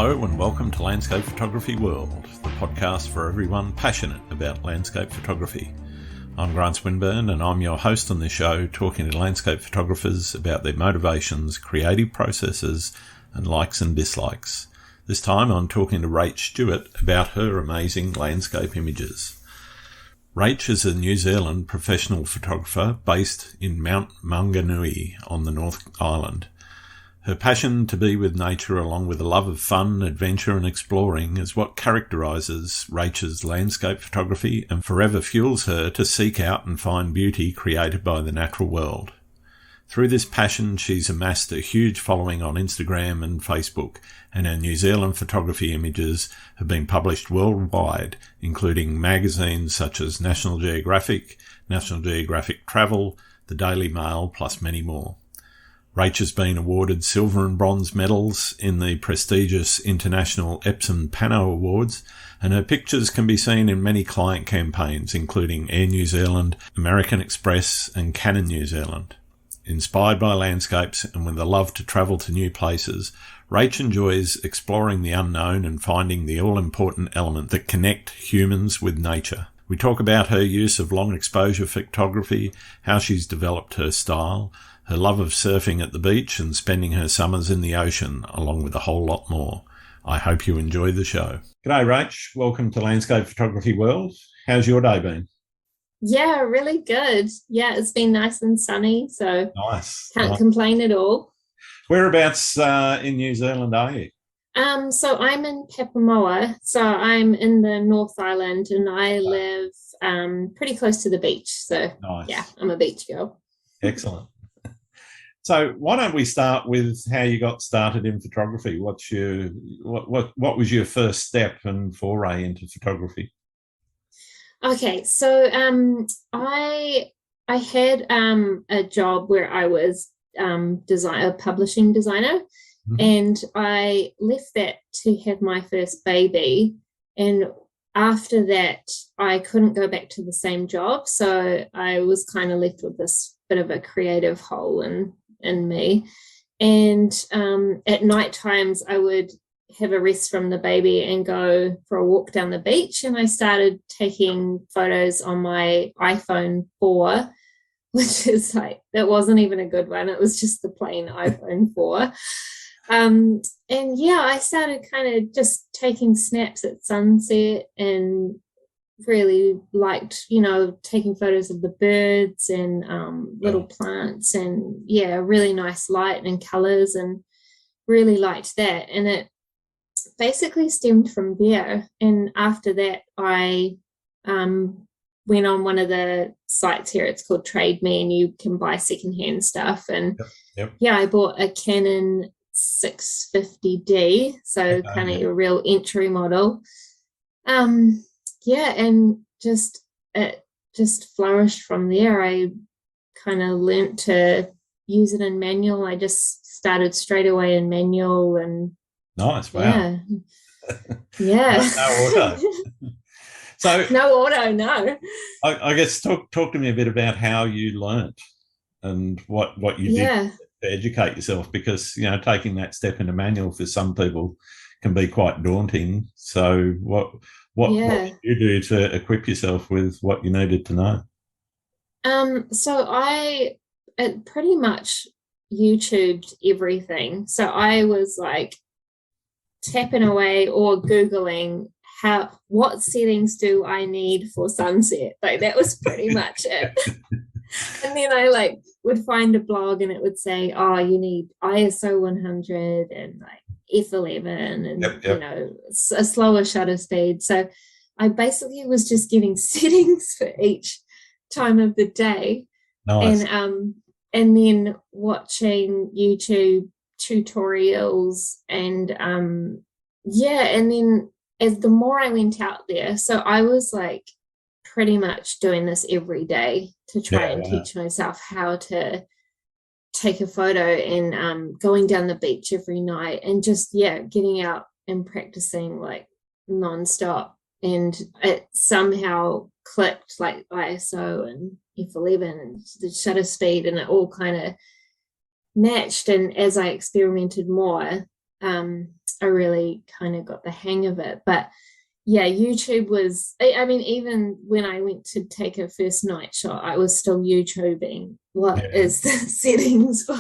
Hello and welcome to Landscape Photography World, the podcast for everyone passionate about landscape photography. I'm Grant Swinburne and I'm your host on this show, talking to landscape photographers about their motivations, creative processes and likes and dislikes. This time I'm talking to Rach Stewart about her amazing landscape images. Rach is a New Zealand professional photographer based in Mount Maunganui on the North Island. Her passion to be with nature, along with a love of fun, adventure and exploring, is what characterizes Rach's landscape photography and forever fuels her to seek out and find beauty created by the natural world. Through this passion, she's amassed a huge following on Instagram and Facebook, and her New Zealand photography images have been published worldwide, including magazines such as National Geographic, National Geographic Travel, the Daily Mail, plus many more. Rach has been awarded silver and bronze medals in the prestigious International Epson Pano Awards, and her pictures can be seen in many client campaigns, including Air New Zealand, American Express and Canon New Zealand. Inspired by landscapes and with a love to travel to new places, Rach enjoys exploring the unknown and finding the all-important element that connect humans with nature. We talk about her use of long exposure photography, how she's developed her style, her love of surfing at the beach and spending her summers in the ocean, along with a whole lot more. I hope you enjoy the show. G'day, Rach. Welcome to Landscape Photography World. How's your day been? Yeah, really good. Yeah, it's been nice and sunny, so can't nice. complain at all. Whereabouts in New Zealand are you? So I'm in Papamoa, so I'm in the North Island, and I live pretty close to the beach. So yeah, I'm a beach girl. Excellent. So why don't we start with how you got started in photography? What was your first step and foray into photography? Okay, so I had a job where I was a publishing designer, and I left that to have my first baby, and after that I couldn't go back to the same job, so I was kind of left with this bit of a creative hole in me. And at night times I would have a rest from the baby and go for a walk down the beach, and I started taking photos on my iPhone 4, which is like, that wasn't even a good one, it was just the plain iPhone 4. And yeah, I started kind of just taking snaps at sunset and really liked, taking photos of the birds and little plants, and yeah, really nice light and colors, and really liked that. And it basically stemmed from there. And after that, I went on one of the sites here, it's called Trade Me, and you can buy secondhand stuff. And yeah, I bought a Canon 650D, so kind of a real entry model. Yeah, and it just flourished from there. I kind of learnt to use it in manual. I just started straight away in manual, and nice. Wow. Yeah. No auto. So no auto, no. I guess talk to me a bit about how you learnt and what you did to educate yourself, because taking that step into manual for some people can be quite daunting. So what did you do to equip yourself with what you needed to know? So I pretty much YouTubed everything. So I was like tapping away or Googling what settings do I need for sunset? Like, that was pretty much it. And then I would find a blog and it would say, oh, you need ISO 100 and F11 and a slower shutter speed. So I basically was just getting settings for each time of the day. Nice. And then watching YouTube tutorials, and and then as the more I went out there, so I was pretty much doing this every day to try and teach myself how to take a photo, and going down the beach every night, and just getting out and practicing nonstop. And it somehow clicked, ISO and F11 and the shutter speed, and it all kind of matched. And as I experimented more, I really kind of got the hang of it. But yeah, YouTube was, I mean, even when I went to take a first night shot, I was still YouTubing what is the settings for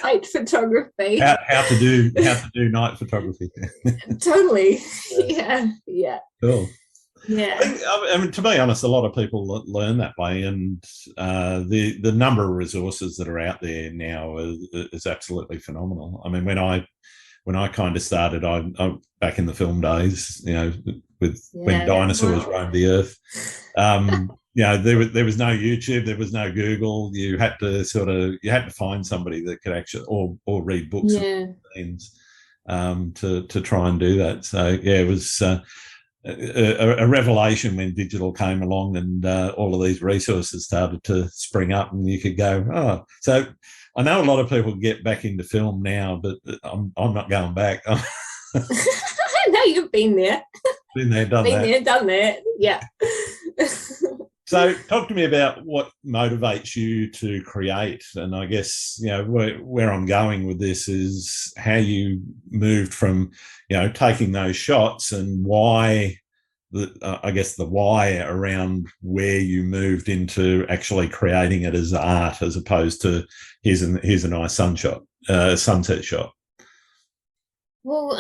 night photography. How to do night photography. Totally. Yeah. Cool. Yeah. I mean, to be honest, a lot of people learn that way, and the number of resources that are out there now is absolutely phenomenal. I mean, when I kind of started, I back in the film days, when dinosaurs roamed the earth, there was no YouTube, there was no Google. You had to find somebody that could actually or read books and things to try and do that. So it was a revelation when digital came along and all of these resources started to spring up, and you could go, oh, so. I know a lot of people get back into film now, but I'm not going back. I know you've been there. Been there, done that. Yeah. So talk to me about what motivates you to create. And I guess, where I'm going with this is how you moved from, taking those shots and why, the why around where you moved into actually creating it as art, as opposed to here's a nice sunset shot. Well,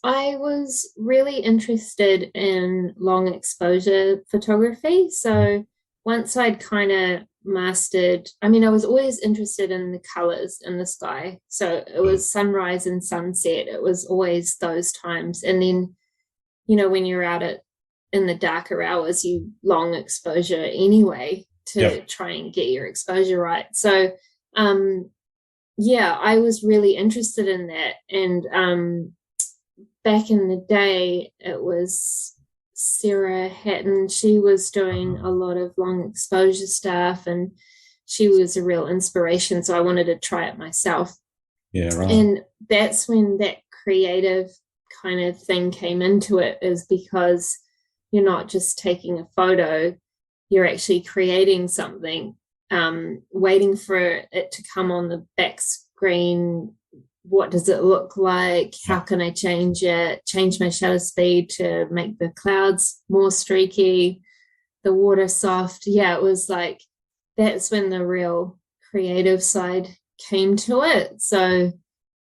I was really interested in long exposure photography. So once I'd kind of mastered, I was always interested in the colors in the sky. So it was sunrise and sunset. It was always those times. And then, when you're out in the darker hours, you long exposure anyway to try and get your exposure right. So, I was really interested in that. And back in the day, it was Sarah Hatton. She was doing a lot of long exposure stuff, and she was a real inspiration. So I wanted to try it myself. Yeah, right. And that's when that creative kind of thing came into it, is because you're not just taking a photo, you're actually creating something, waiting for it to come on the back screen. What does it look like? How can I change it? Change my shutter speed to make the clouds more streaky, the water soft. Yeah, it was like, that's when the real creative side came to it. So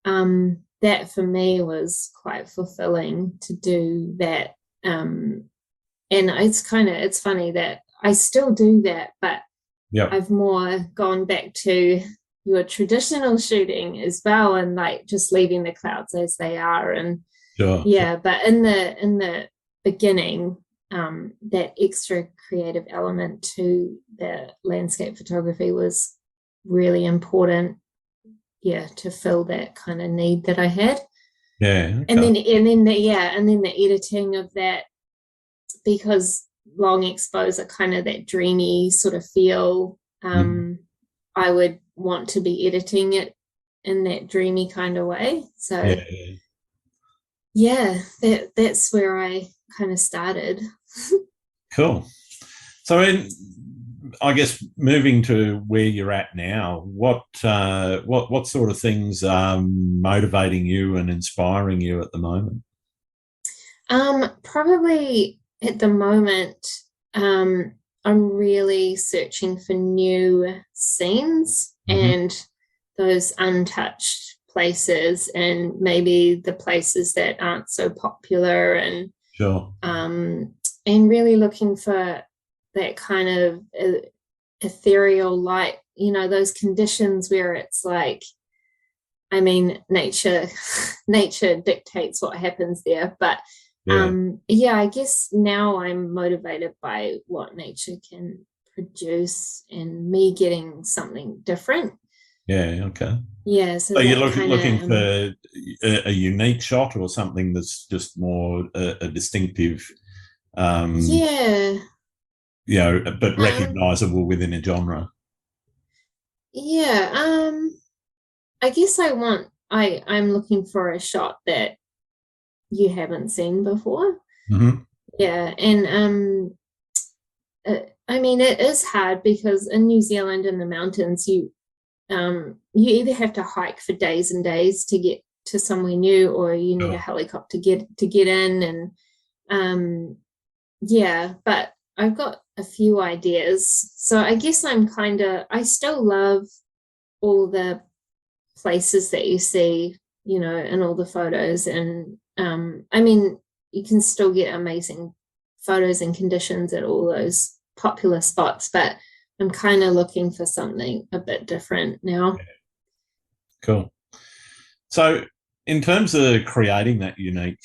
that for me was quite fulfilling to do that. And it's funny that I still do that, but I've more gone back to your traditional shooting as well, and like just leaving the clouds as they are. And but in the beginning, that extra creative element to the landscape photography was really important, to fill that kind of need that I had. And then the editing of that, because long exposure, kind of that dreamy sort of feel, I would want to be editing it in that dreamy kind of way. So that's where I kind of started. Cool. So I guess moving to where you're at now, what sort of things are motivating you and inspiring you at the moment? Probably at the moment, I'm really searching for new scenes and those untouched places, and maybe the places that aren't so popular, and and really looking for that kind of ethereal light, those conditions where it's like, nature dictates what happens there, but I guess now I'm motivated by what nature can produce and me getting something different. So you're looking for a unique shot, or something that's just more a distinctive but recognizable within a genre. I guess I'm looking for a shot that you haven't seen before. And it is hard, because in New Zealand, in the mountains, you either have to hike for days and days to get to somewhere new, or you need a Sure. helicopter to get in, and yeah, but I've got a few ideas. So I guess I still love all the places that you see, in all the photos. And I mean, you can still get amazing photos and conditions at all those popular spots, but I'm kind of looking for something a bit different now. Cool. So in terms of creating that unique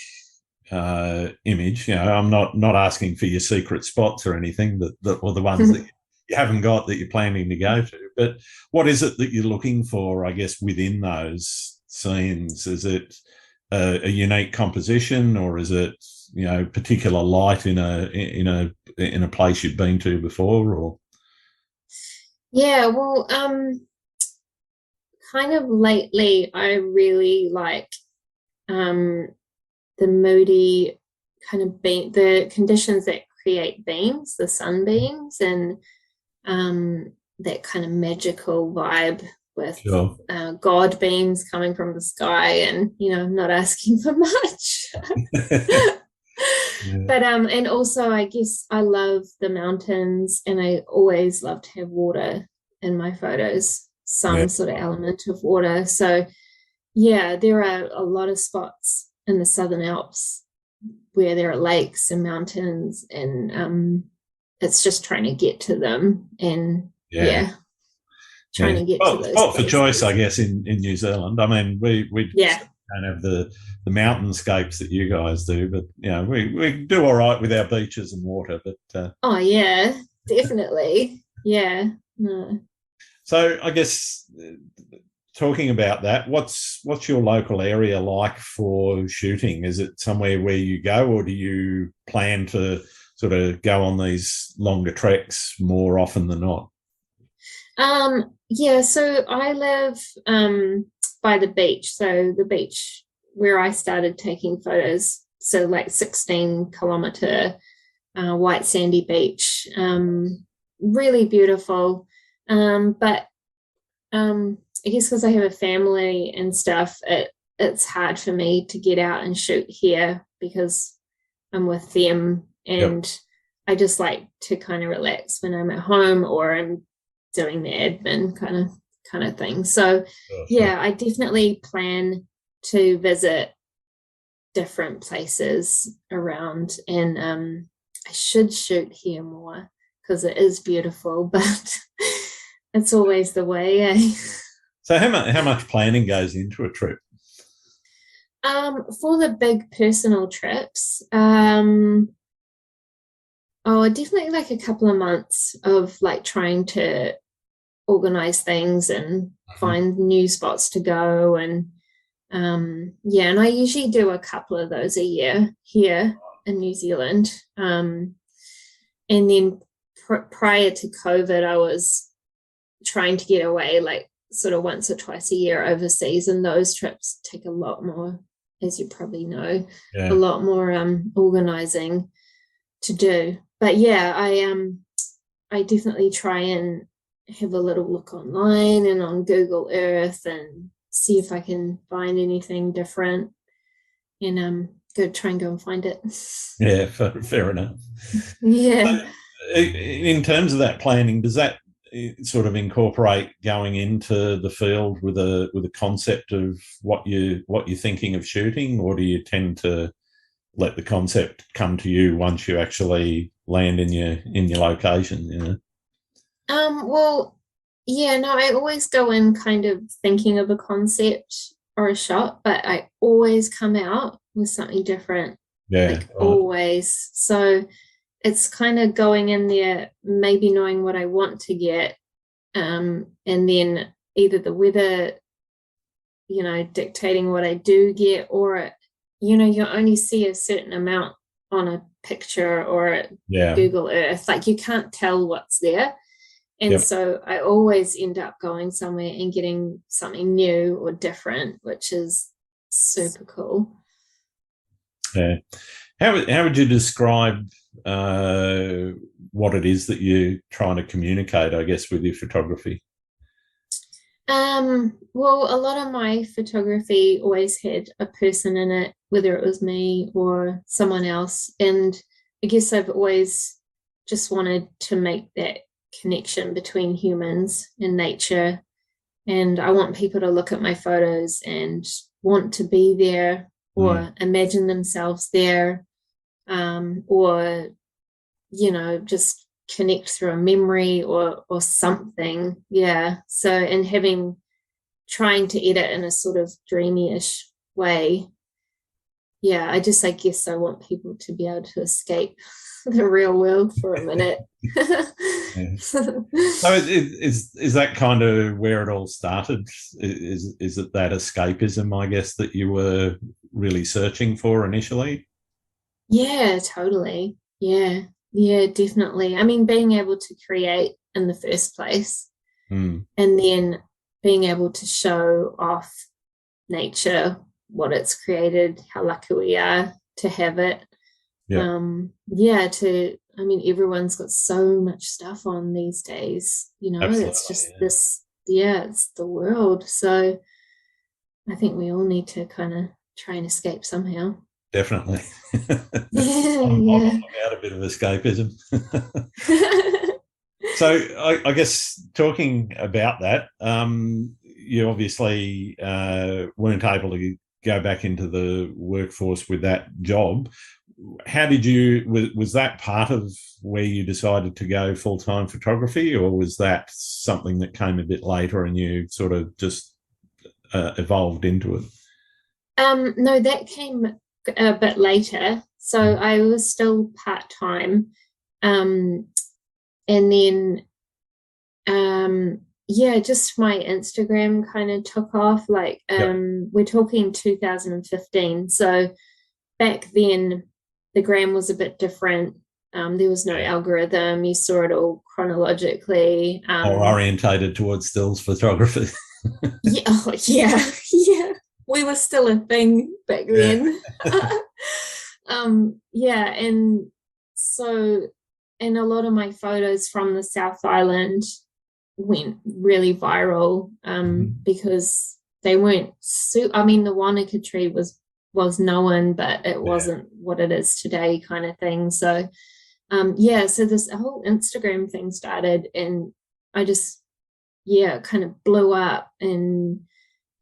image, I'm not asking for your secret spots or anything, or the ones that you haven't got that you're planning to go to. But what is it that you're looking for, I guess, within those scenes? Is it a unique composition, or is it particular light in a place you've been to before? Or Yeah, well, kind of lately, I really like the moody kind of the conditions that create beams, the sunbeams, and that kind of magical vibe with sure. God beams coming from the sky, and I'm not asking for much. Yeah. But and also I guess I love the mountains, and I always love to have water in my photos, some sort of element of water. So yeah, there are a lot of spots in the Southern Alps where there are lakes and mountains, and it's just trying to get to them, and trying to get to those spot for places. choice, I guess, in New Zealand. I mean, we don't have the mountainscapes that you guys do, but we do all right with our beaches and water. But oh yeah, definitely, yeah. No. So I guess talking about that, what's your local area like for shooting? Is it somewhere where you go, or do you plan to sort of go on these longer treks more often than not? Yeah, so I live by the beach. So the beach where I started taking photos, so like 16-kilometer white sandy beach, really beautiful. But I guess because I have a family and stuff, it's hard for me to get out and shoot here because I'm with them, and I just like to kind of relax when I'm at home or I'm doing the admin kind of thing. So yeah, I definitely plan to visit different places around, and I should shoot here more because it is beautiful, but it's always the way, eh? So how much planning goes into a trip? For the big personal trips, definitely like a couple of months of like trying to organize things and find new spots to go, and and I usually do a couple of those a year here in New Zealand, and then prior to COVID, I was trying to get away like sort of once or twice a year overseas, and those trips take a lot more, as you probably know, a lot more organizing to do. But yeah, I definitely try and have a little look online and on Google Earth and see if I can find anything different, and go and find it. Yeah, fair enough. Yeah. So, in terms of that planning, does that sort of incorporate going into the field with a concept of what you're thinking of shooting, or do you tend to let the concept come to you once you actually land in your location? Well, yeah, no, I always go in kind of thinking of a concept or a shot, but I always come out with something different. Yeah, like always. So it's kind of going in there, maybe knowing what I want to get, and then either the weather, dictating what I do get, or, you only see a certain amount on a picture or Google Earth. Like you can't tell what's there. And so I always end up going somewhere and getting something new or different, which is super cool. Yeah. How would you describe what it is that you're trying to communicate, I guess, with your photography? Well, a lot of my photography always had a person in it, whether it was me or someone else. And I guess I've always just wanted to make that connection between humans and nature. And I want people to look at my photos and want to be there or imagine themselves there, or, just connect through a memory or something. Yeah. So, and trying to edit in a sort of dreamy-ish way. Yeah, I guess I want people to be able to escape the real world for a minute. Yeah. So is that kind of where it all started? Is it that escapism, I guess, that you were really searching for initially? Yeah, totally. Yeah, definitely. I mean, being able to create in the first place and then being able to show off nature, what it's created, how lucky we are to have it. Yeah. I mean, everyone's got so much stuff on these days, Absolutely. it's just it's the world. So I think we all need to kind of try and escape somehow. Definitely. Yeah. I'm out a bit of escapism. So I guess talking about that, you obviously weren't able to go back into the workforce with that job. How did was that part of where you decided to go full-time photography, or was that something that came a bit later and you sort of just evolved into it? No, that came a bit later. So I was still part-time. And then just my Instagram kind of took off. Like we're talking 2015. So back then the gram was a bit different. There was no algorithm. You saw it all chronologically. Or orientated towards stills photography. Yeah. We were still a thing back then. And so, and a lot of my photos from the South Island went really viral because they weren't I mean, the Wanaka tree was known, but it wasn't what it is today, kind of thing. So so this whole Instagram thing started, and I just kind of blew up, and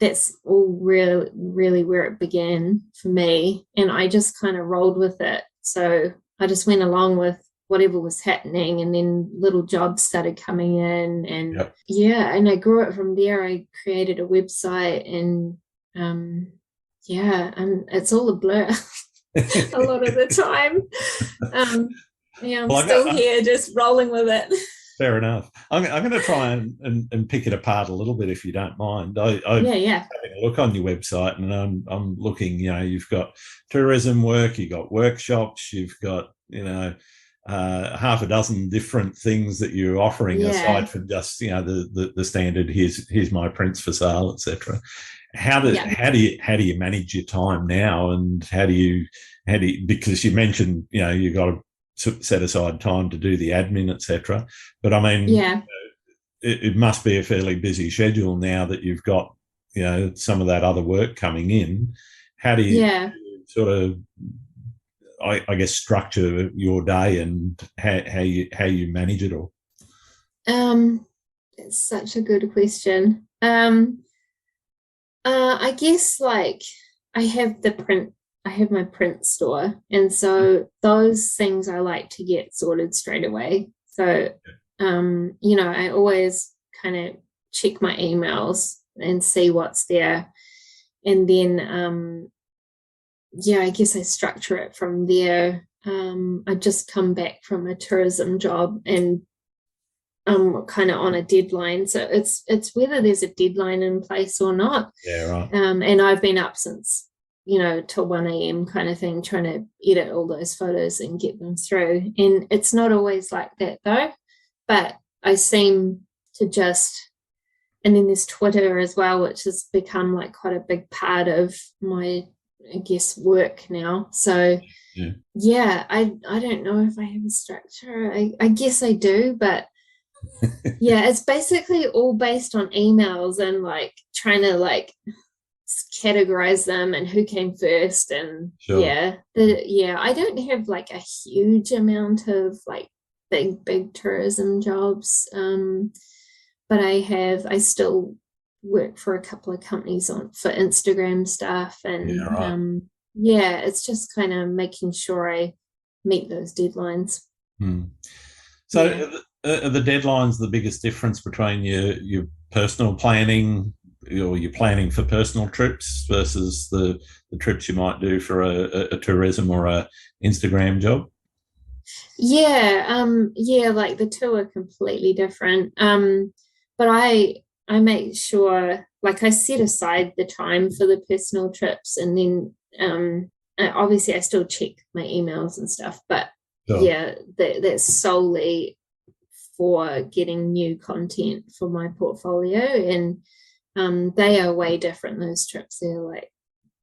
that's all really where it began for me. And I just kind of rolled with it. So I just went along with whatever was happening, and then little jobs started coming in, and and I grew it from there. I created a website, and and it's all a blur a lot of the time. I'm still here just rolling with it. Fair enough. I'm going to try and pick it apart a little bit, if you don't mind. I'm having a look on your website, and I'm looking. You've got tourism work, you've got workshops, you've got half a dozen different things that you're offering aside from just the standard. Here's my prints for sale, etc. How do you manage your time now, and how do you because you mentioned you got to set aside time to do the admin, etc. But I mean, it must be a fairly busy schedule now that you've got some of that other work coming in. How do you sort of, I guess, structure your day, and how you manage it all? It's such a good question. I guess like I have my print store, and so those things I like to get sorted straight away. So I always kind of check my emails and see what's there, and then I guess I structure it from there. I just come back from a tourism job, and I'm kind of on a deadline, so it's whether there's a deadline in place or not. And I've been up since till 1 a.m. kind of thing, trying to edit all those photos and get them through. And it's not always like that though, but I seem to just, and then there's Twitter as well, which has become like quite a big part of my, I guess, work now. So I don't know if I have a structure. I guess I do, but Yeah, it's basically all based on emails and like trying to like categorize them and who came first. And Sure. I don't have like a huge amount of like big tourism jobs. But I still work for a couple of companies on for Instagram stuff. Yeah, And right. it's just kind of making sure I meet those deadlines. Hmm. So Yeah. are the deadlines the biggest difference between your personal planning or your planning for personal trips versus the trips you might do for a tourism or a Instagram job? Yeah, like the two are completely different. But I make sure like I set aside the time for the personal trips, and then obviously I still check my emails and stuff, but Sure. that's solely for getting new content for my portfolio. And they are way different, those trips. They're like,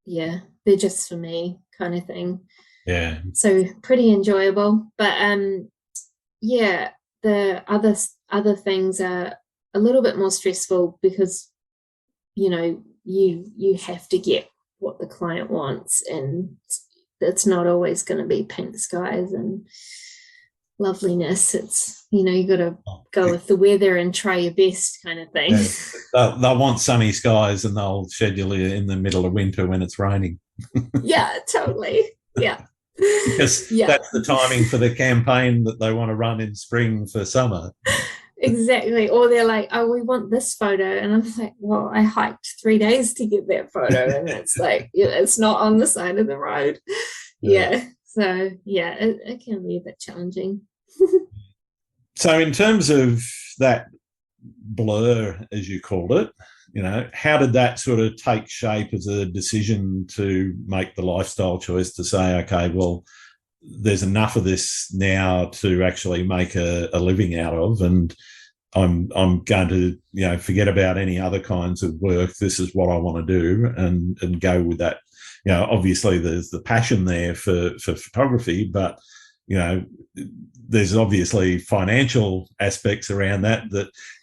yeah, they're just for me kind of thing. Yeah. So pretty enjoyable. But yeah, the other things are a little bit more stressful because you have to get what the client wants, and it's not always going to be pink skies and loveliness. It's you got to go with the weather and try your best kind of thing. Yeah. They'll want sunny skies and they'll schedule you in the middle of winter when it's raining Yeah, totally. Yeah. because Yeah. that's the timing for the campaign that they want to run in spring for summer. Exactly. Or they're like, oh, we want this photo. And I'm like, well, I hiked 3 days to get that photo. And it's like, it's not on the side of the road. Yeah. Yeah. So, yeah, it can be a bit challenging. So, in terms of that blur, as you called it, how did that sort of take shape as a decision to make the lifestyle choice to say, okay, well, there's enough of this now to actually make a living out of, and I'm going to forget about any other kinds of work. This is what I want to do, and go with that. Obviously there's the passion there for photography, but there's obviously financial aspects around that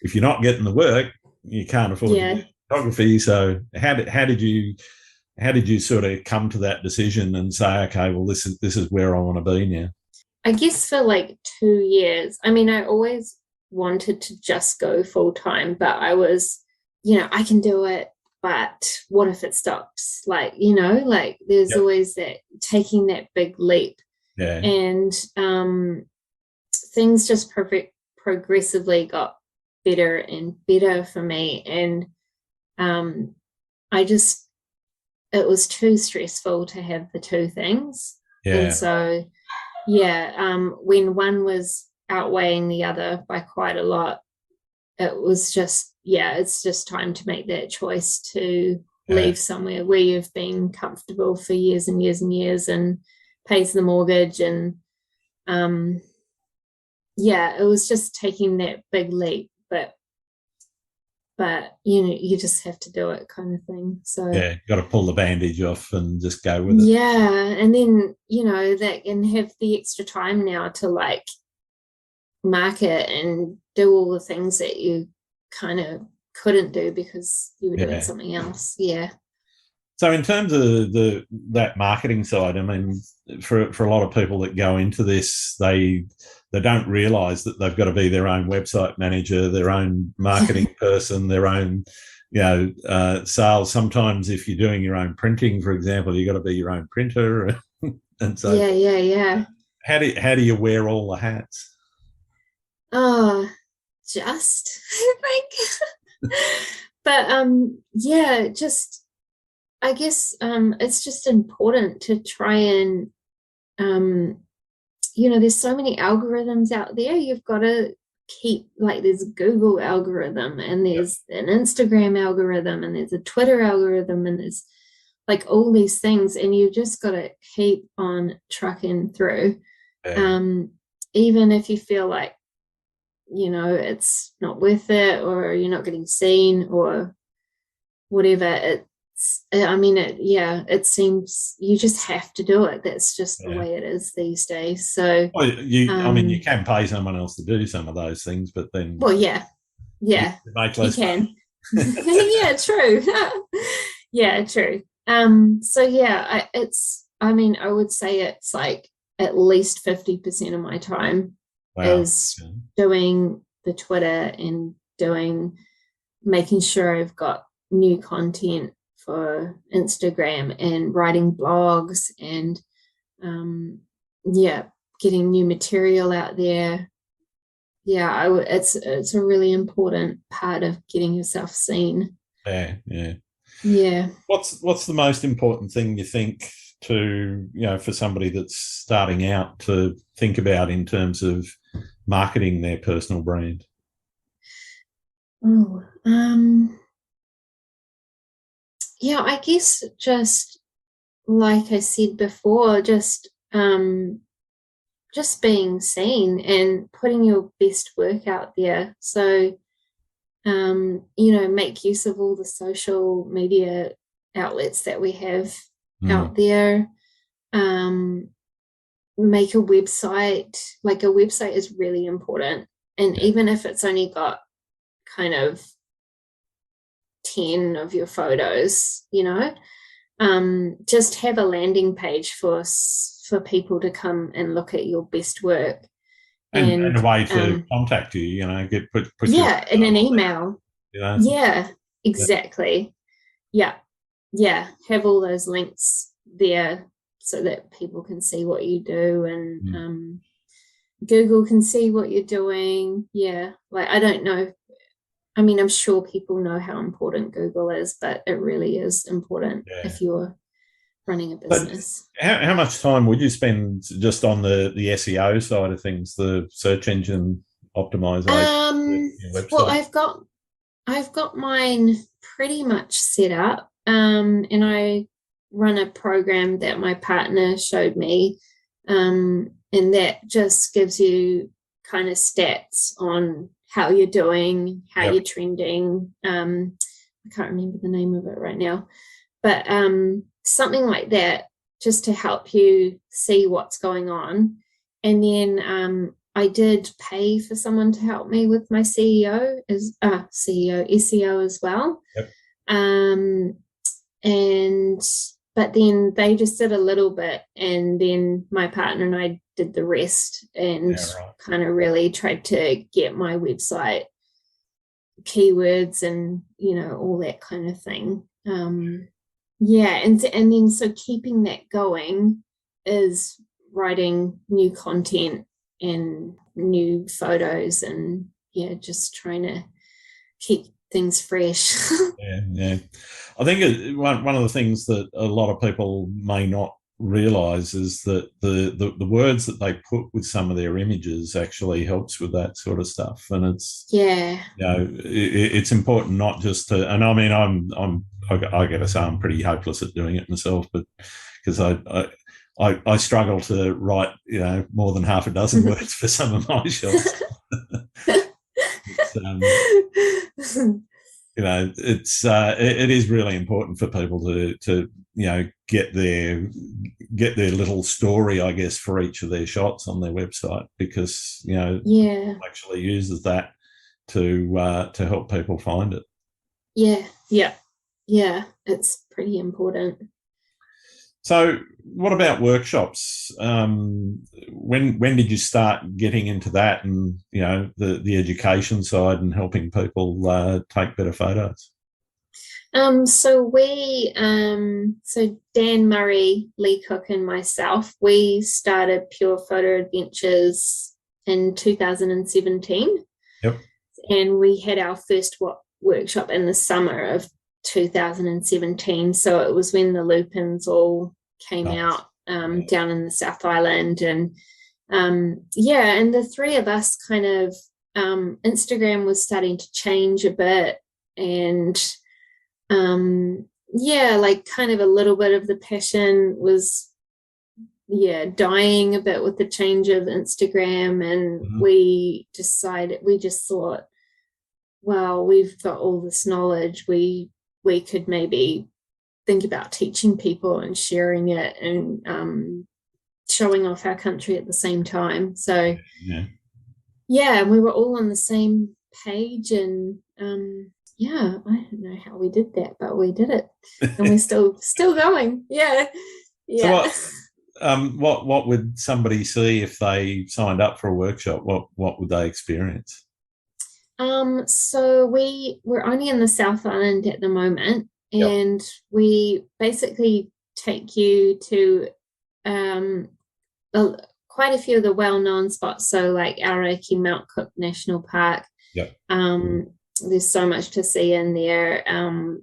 if you're not getting the work, you can't afford to do Yeah. photography. So how did you sort of come to that decision and say, okay, well, this is where I want to be now? I guess for like 2 years, I mean, I always wanted to just go full time, but I was, I can do it, but what if it stops? Like, like there's Yep. always that taking that big leap. Yeah. And things just progressively got better and better for me. And I just, it was too stressful to have the two things. And Yeah. so, yeah, when one was outweighing the other by quite a lot, it was just, it's just time to make that choice to Yeah. leave somewhere where you've been comfortable for years and years and years and pays the mortgage. And um, it was just taking that big leap, but you just have to do it kind of thing. So Yeah. Got to pull the bandage off and just go with it. yeah, and then that and have the extra time now to like market and do all the things that you kind of couldn't do because you were doing Yeah. something else. Yeah. So in terms of that marketing side, I mean, for a lot of people that go into this, they don't realise that they've got to be their own website manager, their own marketing person, their own sales. Sometimes if you're doing your own printing, for example, you've got to be your own printer and so Yeah, forth. yeah, yeah. How do you wear all the hats? Oh, just I think. But just I guess it's just important to try and um there's so many algorithms out there. You've got to keep like there's a Google algorithm and there's an Instagram algorithm and there's a Twitter algorithm and there's like all these things, and you just got to keep on trucking through. Yeah. Um, Even if you feel like it's not worth it or you're not getting seen or whatever, I mean, it seems you just have to do it. That's just the Yeah. way it is these days. So, Well, I mean, you can pay someone else to do some of those things, but then well, yeah, you make you less can. money. Yeah, true. Yeah, true. So yeah, I mean, I would say it's like at least 50% of my time Wow. is Okay. doing the Twitter and making sure I've got new content for Instagram and writing blogs and getting new material out there. Yeah, it's a really important part of getting yourself seen. Yeah, yeah. Yeah. What's the most important thing you think for somebody that's starting out to think about in terms of marketing their personal brand? Oh, yeah, I guess just like I said before, just being seen and putting your best work out there. So, make use of all the social media outlets that we have out there. Make a website. Like a website is really important. And even if it's only got kind of 10 of your photos, just have a landing page for people to come and look at your best work. And a way to contact you, put in an email. Yeah, exactly. Yeah. Have all those links there so that people can see what you do and Google can see what you're doing. Yeah, like I don't know. I mean, I'm sure people know how important Google is, but it really is important if you're running a business. But how much time would you spend just on the SEO side of things, the search engine optimization? Well, I've got mine pretty much set up, and I run a program that my partner showed me, and that just gives you kind of stats on how you're doing, how you're trending. I can't remember the name of it right now, but something like that, just to help you see what's going on. And then I did pay for someone to help me with my SEO as well. But then they just did a little bit, and then my partner and I did the rest, and kind of really tried to get my website keywords and all that kind of thing. And then so keeping that going is writing new content and new photos and just trying to keep things fresh. Yeah. I think one of the things that a lot of people may not realize is that the words that they put with some of their images actually helps with that sort of stuff. And it's it's important not just to, and I mean I gotta say I'm pretty hopeless at doing it myself, but because I struggle to write more than half a dozen words for some of my shots. It is really important for people to get their little story, I guess, for each of their shots on their website, because actually uses that to help people find it. It's pretty important. So what about workshops? When did you start getting into that, and the education side and helping people take better photos? So Dan Murray, Lee Cook, and myself, we started Pure Photo Adventures in 2017. And we had our first workshop in the summer of 2017. So it was when the Lupins all came out down in the South Island, and and the three of us kind of Instagram was starting to change a bit, and like kind of a little bit of the passion was dying a bit with the change of Instagram, and we just thought, well, we've got all this knowledge, we could maybe think about teaching people and sharing it and showing off our country at the same time. So yeah, we were all on the same page, and yeah, I don't know how we did that, but we did it, and we're still going. Yeah. So what would somebody see if they signed up for a workshop? What would they experience? So we're only in the South Island at the moment, and we basically take you to quite a few of the well-known spots. So like Aoraki, Mount Cook National Park. There's so much to see in there.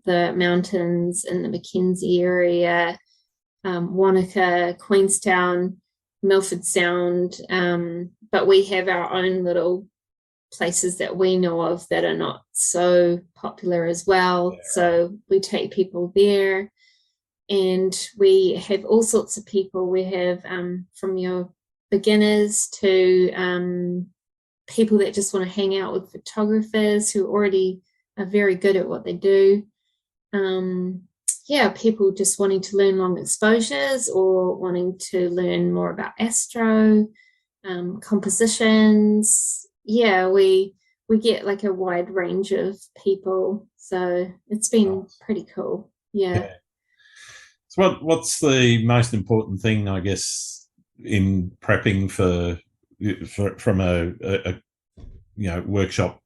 The mountains in the Mackenzie area, Wanaka, Queenstown, Milford Sound. But we have our own little places that we know of that are not so popular as well. So we take people there, and we have all sorts of people. We have from your beginners to people that just want to hang out with photographers who already are very good at what they do. People just wanting to learn long exposures or wanting to learn more about astro, compositions. We get like a wide range of people, so it's been pretty cool. So what's the most important thing, I guess, in prepping from a workshop?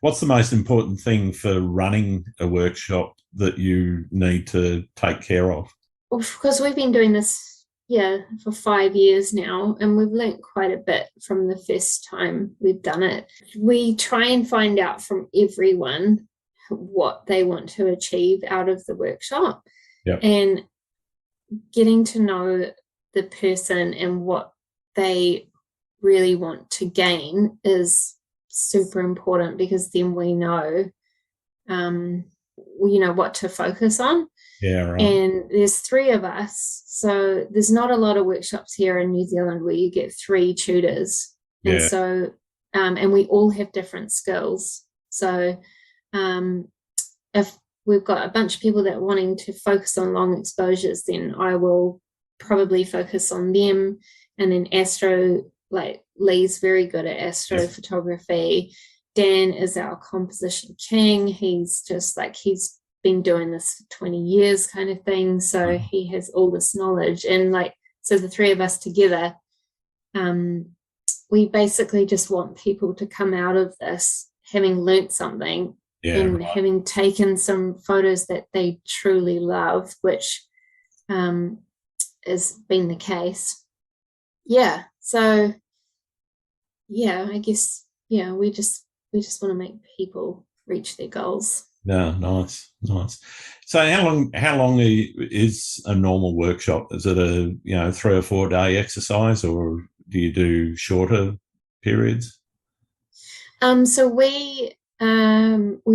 What's the most important thing for running a workshop that you need to take care of? Well, because we've been doing this for 5 years now, and we've learnt quite a bit from the first time we've done it. We try and find out from everyone what they want to achieve out of the workshop, and getting to know the person and what they really want to gain is super important, because then we know what to focus on. And there's 3 of us, so there's not a lot of workshops here in New Zealand where you get 3 tutors. And so and we all have different skills. So if we've got a bunch of people that are wanting to focus on long exposures, then I will probably focus on them. And then astro, like Lee's very good at astrophotography. Dan is our composition king. He's been doing this for 20 years kind of thing. So he has all this knowledge. And so the 3 of us together, we basically just want people to come out of this having learnt something having taken some photos that they truly love, which has been the case. So I guess we just want to make people reach their goals. Nice. So how long is a normal workshop? Is it a 3 or 4 day exercise, or do you do shorter periods? So we've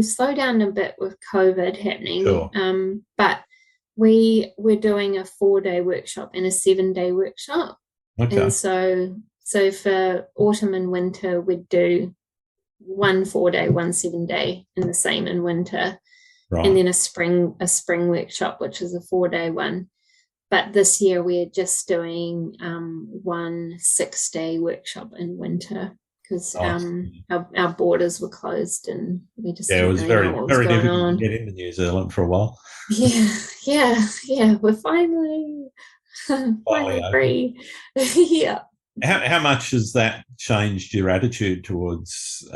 slowed down a bit with COVID happening, but we're doing a 4-day workshop and a 7-day workshop. And so for autumn and winter we'd do 1 4-day, 1 7-day, and the same in winter. And then a spring workshop, which is a 4-day one. But this year we're just doing 1 6-day workshap in winter, because our borders were closed and we just it was very difficult to get into New Zealand for a while. We're finally free. How much has that changed your attitude towards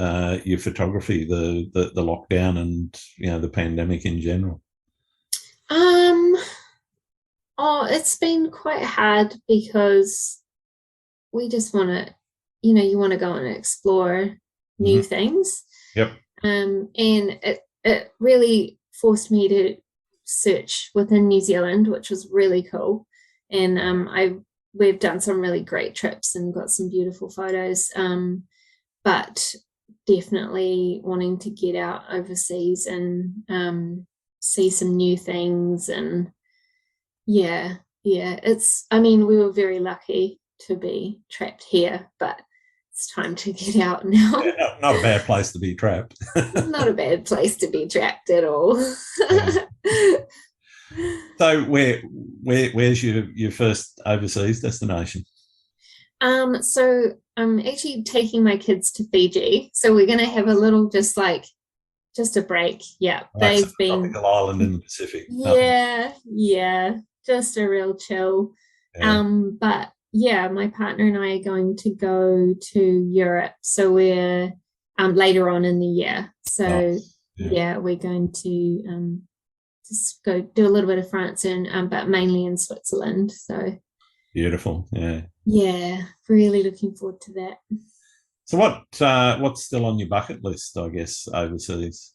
your photography, the lockdown and the pandemic in general? It's been quite hard, because we just want to, you want to go and explore new things. And it really forced me to search within New Zealand, which was really cool. And we've done some really great trips and got some beautiful photos, but definitely wanting to get out overseas and see some new things. And we were very lucky to be trapped here, but it's time to get out now. Not a bad place to be trapped. Not a bad place to be trapped at all. So where's your first overseas destination? So I'm actually taking my kids to Fiji. So we're gonna have a little just a break. Yeah. Oh, that's a They've been tropical island in the Pacific. yeah, just a real chill. Yeah, But yeah, my partner and I are going to go to Europe. So we're later on in the year. So nice. Yeah, yeah, we're going to just go do a little bit of France and but mainly in Switzerland. So beautiful. Yeah. yeah, really looking forward to that. So what's still on your bucket list? I guess overseas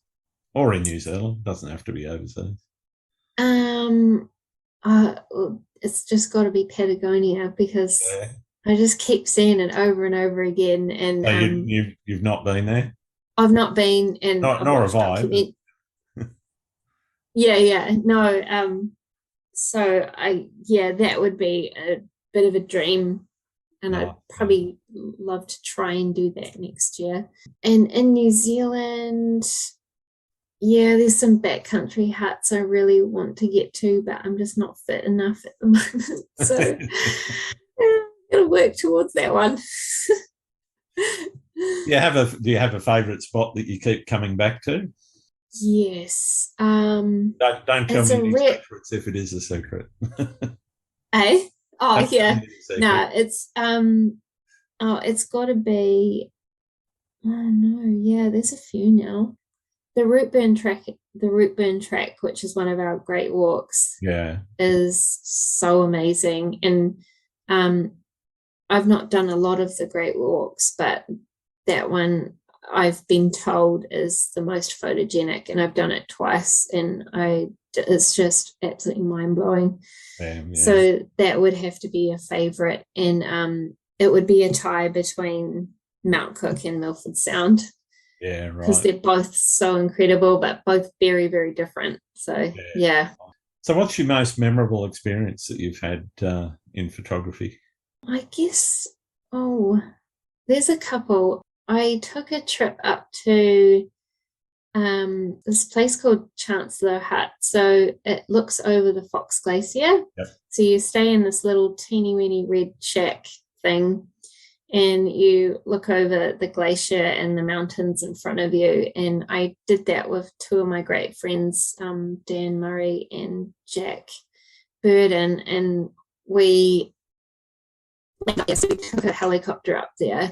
or in New Zealand, doesn't have to be overseas. Um, it's just got to be Patagonia because Yeah. I just keep seeing it over and over again, and So you've not been there? I've not been, and I've Nor have watched I. document. Yeah, no. So that would be a bit of a dream, and I'd No, probably love to try and do that next year. And in New Zealand, yeah, there's some backcountry huts I really want to get to, but I'm just not fit enough at the moment. So I'm gonna work towards that one. do you have a favourite spot that you keep coming back to? Yes. Don't tell It's me a any rare secrets if it is a secret. eh? Oh Don't tell yeah. me any secret. No, it's gotta be oh no, yeah, there's a few now. The root burn track, which is one of our great walks, Yeah. is so amazing. And um I've not done a lot of the great walks, but that one I've been told is the most photogenic, and I've done it twice, and it's just absolutely mind blowing. Yeah. So that would have to be a favorite, and it would be a tie between Mount Cook and Milford Sound Yeah, because right. they're both so incredible, but both very, very different. So Yeah. yeah, So what's your most memorable experience that you've had in photography? I guess. Oh, there's a couple. I took a trip up to this place called Chancellor Hut. So it looks over the Fox Glacier. Yep. So you stay in this little teeny weeny red shack thing, and you look over the glacier and the mountains in front of you. And I did that with two of my great friends, Dan Murray and Jack Burden, and we took a helicopter up there,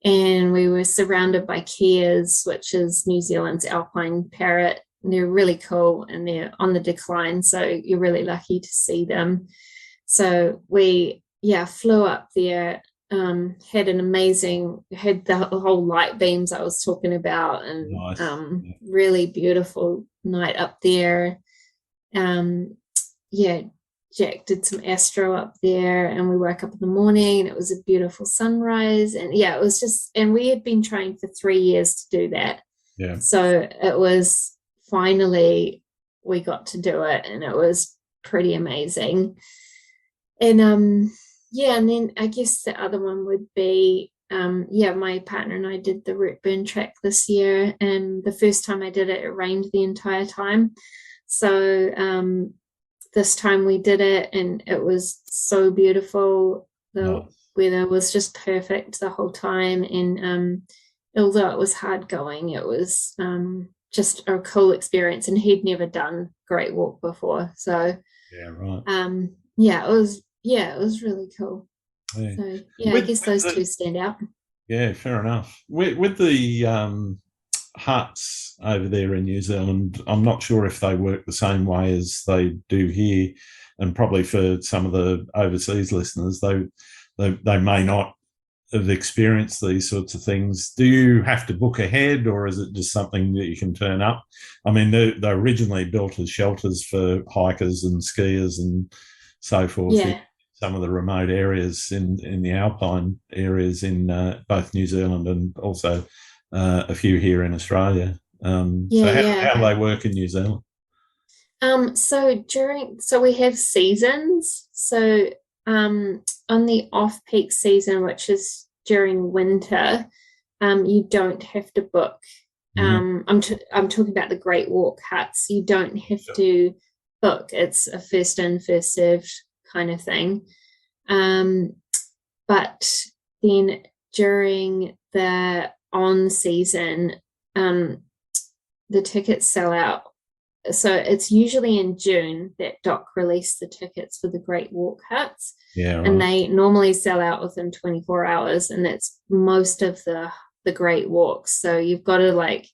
and we were surrounded by keas, which is New Zealand's alpine parrot. And they're really cool, and they're on the decline, so you're really lucky to see them. So we flew up there, had the whole light beams I was talking about, and Nice. really beautiful night up there. Yeah, Jack did some astro up there, and we woke up in the morning and it was a beautiful sunrise. And yeah, it was just, and we had been trying for 3 years to do that. Yeah. So it was finally, we got to do it, and it was pretty amazing. And and then I guess the other one would be my partner and I did the root burn track this year, and the first time I did it, it rained the entire time. So this time we did it, and it was so beautiful. The Nice. weather was just perfect the whole time, and although it was hard going, it was just a cool experience, and he'd never done Great Walk before. So Yeah, right. it was really cool. Yeah. So I guess With those the, two stand out. yeah, fair enough. With the huts over there in New Zealand, I'm not sure if they work the same way as they do here, and probably for some of the overseas listeners, they may not have experienced these sorts of things. Do you have to book ahead, or is it just something that you can turn up? I mean, they're originally built as shelters for hikers and skiers and so forth in Yeah. some of the remote areas in the alpine areas in both New Zealand and also a few here in Australia. Yeah, So yeah. how do they work in New Zealand? So we have seasons. So on the off-peak season, which is during winter, you don't have to book I'm talking about the Great Walk huts. You don't have to book. It's a first in, first served kind of thing. But then during the on season, the tickets sell out. So it's usually in June that Doc released the tickets for the Great Walk huts. Yeah, right. And they normally sell out within 24 hours, and that's most of the Great Walks. So you've got to like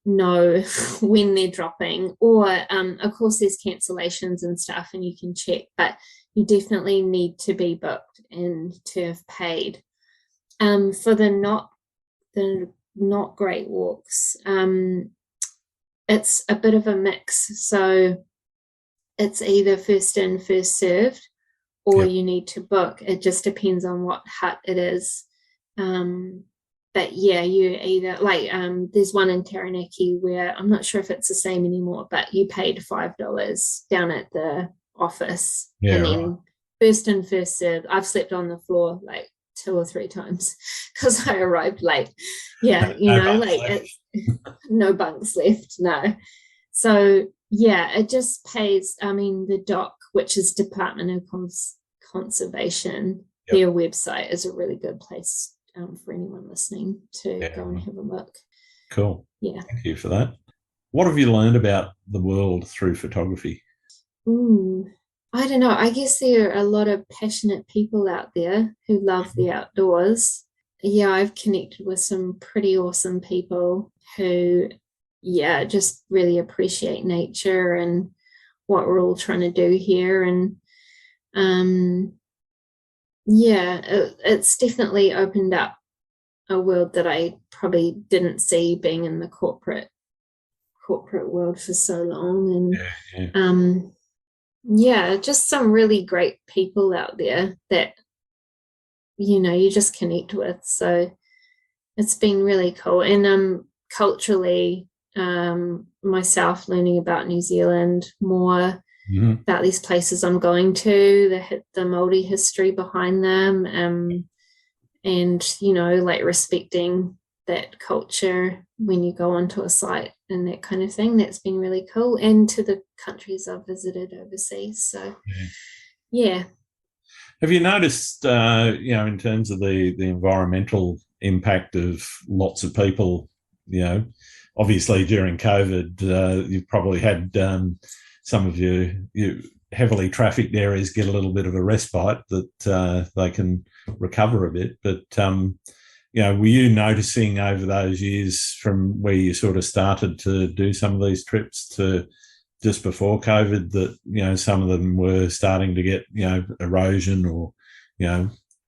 know when they're dropping, or of course there's cancellations and stuff and you can check, but you definitely need to be booked and to have paid. For the not Great Walks, it's a bit of a mix. So it's either first in, first served, or you need to book. It just depends on what hut it is. But yeah, you either like there's one in Taranaki where I'm not sure if it's the same anymore, but you paid $5 down at the office, and then first in, first served. I've slept on the floor like 2 or 3 times because I arrived late. Yeah, it's no bunks left. No. So yeah, it just pays. I mean, the DOC, which is Department of Conservation, their website is a really good place for anyone listening to go and have a look. Cool. Yeah. Thank you for that. What have you learned about the world through photography? I don't know. I guess there are a lot of passionate people out there who love the outdoors. Yeah, I've connected with some pretty awesome people who, just really appreciate nature and what we're all trying to do here. And it's definitely opened up a world that I probably didn't see being in the corporate world for so long. And just some really great people out there that you just connect with. So it's been really cool. And culturally, myself learning about New Zealand more, about these places I'm going to, the Māori history behind them, and like respecting that culture when you go onto a site and that kind of thing. That's been really cool. And to the countries I've visited overseas. So Have you noticed, in terms of the environmental impact of lots of people, obviously during COVID, you've probably had some of your heavily trafficked areas get a little bit of a respite that they can recover a bit. But, were you noticing over those years from where you sort of started to do some of these trips to just before COVID that, some of them were starting to get, erosion or,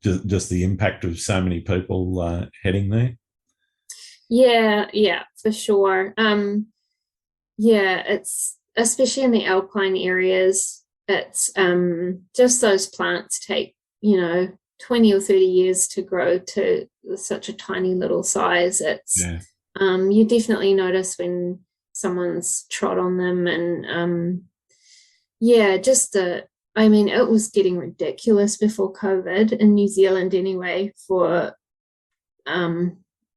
just the impact of so many people heading there? Yeah, for sure. It's especially in the alpine areas, it's just those plants take, 20 or 30 years to grow to such a tiny little size. It's you definitely notice when someone's trod on them. And it was getting ridiculous before COVID in New Zealand anyway for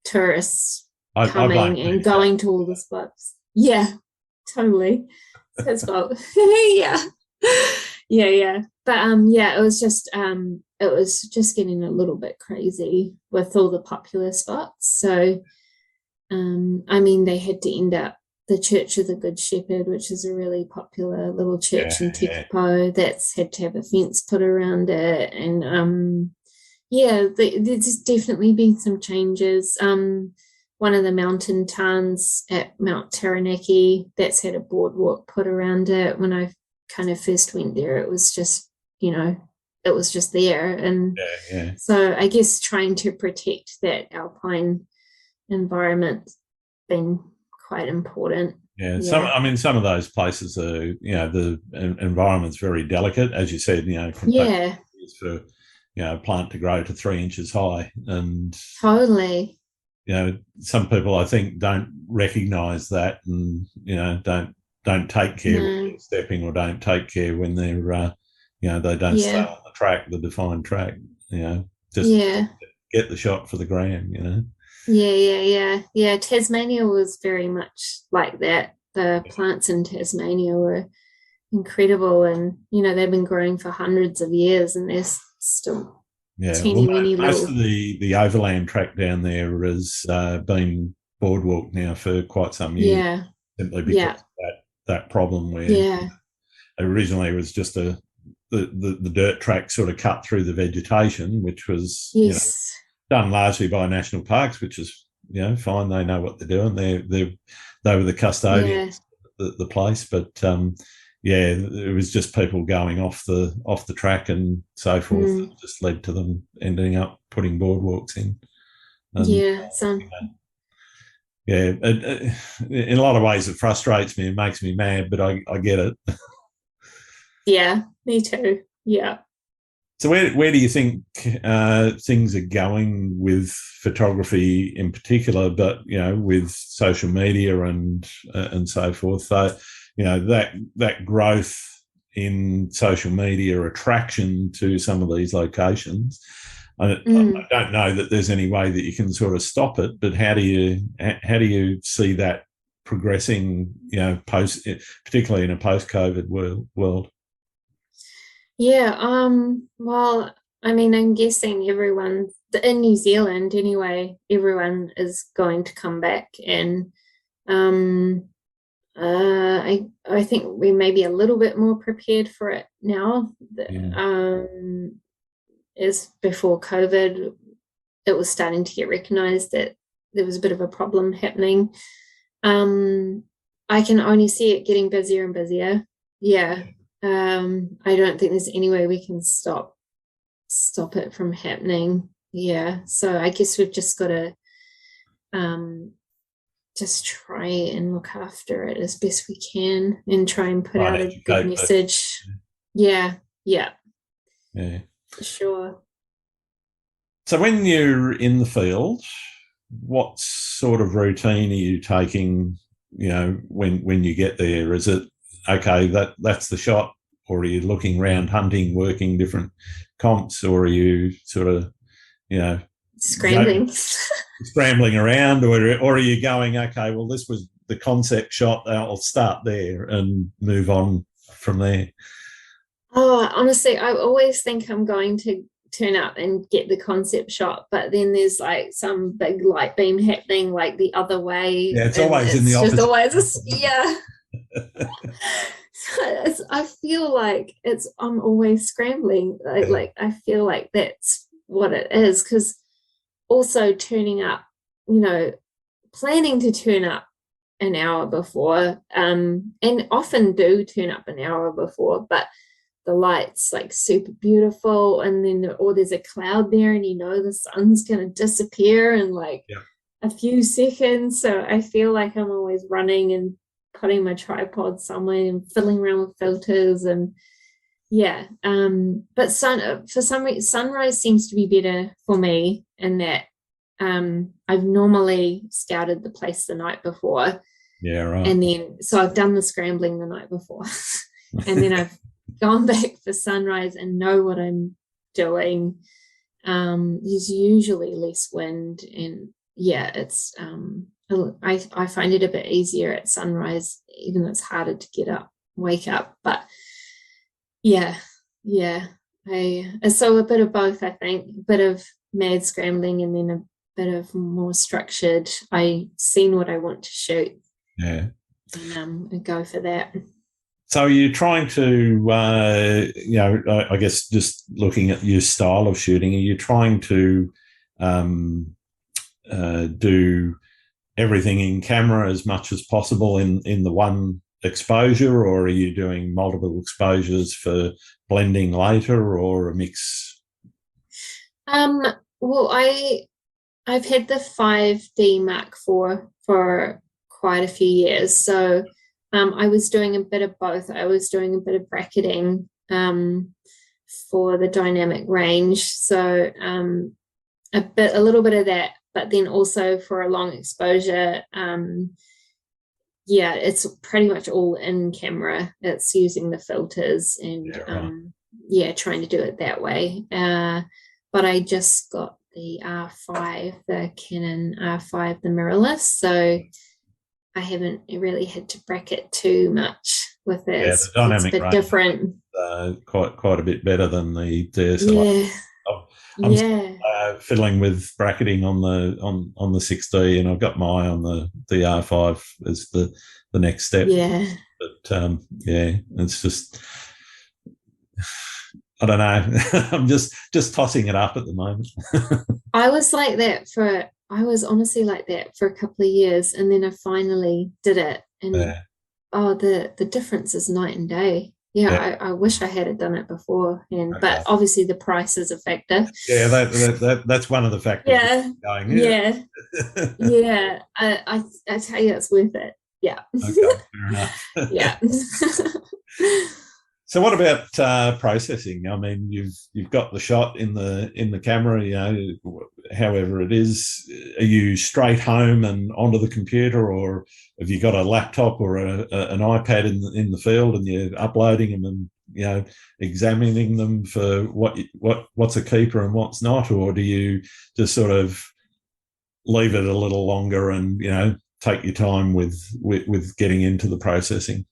tourists coming and going to all the spots. Yeah, totally. It's his fault. Yeah. But it was just getting a little bit crazy with all the popular spots. So they had to end up the Church of the Good Shepherd, which is a really popular little church in Tekapo, that's had to have a fence put around it. And there's definitely been some changes. One of the mountain towns at Mount Taranaki, that's had a boardwalk put around it. When I kind of first went there, it was just, it was just there. And so I guess trying to protect that alpine environment's been quite important. Some of those places are, the environment's very delicate, as you said, for a plant to grow to 3 inches high. And totally. Some people I think don't recognise that, and don't take care when they're stepping, or don't take care when they're they don't stay on the track, the defined track. Just get the shot for the gram. Yeah. Tasmania was very much like that. The plants in Tasmania were incredible, and they've been growing for hundreds of years, and there's still Yeah, well, teeny weeny most of little. the overland track down there has been boardwalk now for quite some years, Yeah, simply because yeah, of that problem where yeah. originally it was just the dirt track sort of cut through the vegetation, which was Yes. done largely by national parks, which is fine. They know what they're doing. They were the custodians Yeah. of the place, but yeah, it was just people going off the track and so forth that Mm. just led to them ending up putting boardwalks in. And Yeah. So yeah, in a lot of ways it frustrates me and makes me mad, but I get it. yeah, me too. Yeah. So where do you think things are going with photography in particular, but with social media and so forth? So that growth in social media attraction to some of these locations. I Mm. don't know that there's any way that you can sort of stop it, but how do you see that progressing? Particularly in a post-COVID world. Yeah. Well, I mean, I'm guessing everyone in New Zealand anyway, everyone is going to come back, and um I think we may be a little bit more prepared for it now. Yeah. As before COVID, it was starting to get recognized that there was a bit of a problem happening. Um, I can only see it getting busier and busier. Yeah. I don't think there's any way we can stop it from happening. Yeah. So I guess we've just got to um just try and look after it as best we can and try and put Try and out a good educate people. message. Yeah, yeah, Yeah. for sure. So when you're in the field, what sort of routine are you taking? When you get there, is it okay that's the shot, or are you looking around hunting, working different comps, or are you sort of go, Scrambling. scrambling around, or are you going okay? Well, this was the concept shot. I'll start there and move on from there. Oh, honestly, I always think I'm going to turn up and get the concept shot, but then there's like some big light beam happening like the other way, Yeah, it's and always in the it's just opposite. always yeah. I feel like I'm always scrambling. Like I feel like that's what it is, because also turning up, planning to turn up an hour before, and often do turn up an hour before, but the light's like super beautiful, and then or there's a cloud there, and the sun's gonna disappear in like Yeah. a few seconds. So I feel like I'm always running and putting my tripod somewhere and fiddling around with filters, and yeah. But for some reason sunrise seems to be better for me in that I've normally scouted the place the night before, Yeah, right. and then so I've done the scrambling the night before, and then I've gone back for sunrise and know what I'm doing. There's usually less wind, and yeah, it's I find it a bit easier at sunrise, even though it's harder to wake up. But yeah, yeah. So a bit of both, I think, a bit of mad scrambling and then a bit of more structured. I seen what I want to shoot, Yeah. and go for that. So you're trying to, I guess, just looking at your style of shooting, are you trying to do everything in camera as much as possible in the one exposure, or are you doing multiple exposures for blending later, or a mix? Well, I've had the 5D Mark IV for quite a few years, so I was doing a bit of both. I was doing a bit of bracketing for the dynamic range, so a little bit of that, but then also for a long exposure, yeah, it's pretty much all in camera. It's using the filters and Yeah, right. yeah, trying to do it that way. But I just got the R5, the Canon R5, the mirrorless. So I haven't really had to bracket too much with it. Yeah, the dynamic it's a bit range different. Quite a bit better than the DSLR. Yeah. I'm Yeah. fiddling with bracketing on the 6D, and I've got my eye on the R5 as the next step. Yeah. But yeah, it's just, I don't know. I'm just tossing it up at the moment. I was honestly like that for a couple of years, and then I finally did it, and the difference is night and day. Yeah, I wish I had done it before, but obviously the price is a factor. Yeah, that's one of the factors. Yeah, yeah. I tell you, it's worth it. Yeah. Okay, fair enough. Yeah. So what about processing? I mean, you've got the shot in the camera, you know, however it is. Are you straight home and onto the computer, or have you got a laptop or an iPad in the field and you're uploading them and, you know, examining them for what's a keeper and what's not, or do you just sort of leave it a little longer and, you know, take your time with getting into the processing?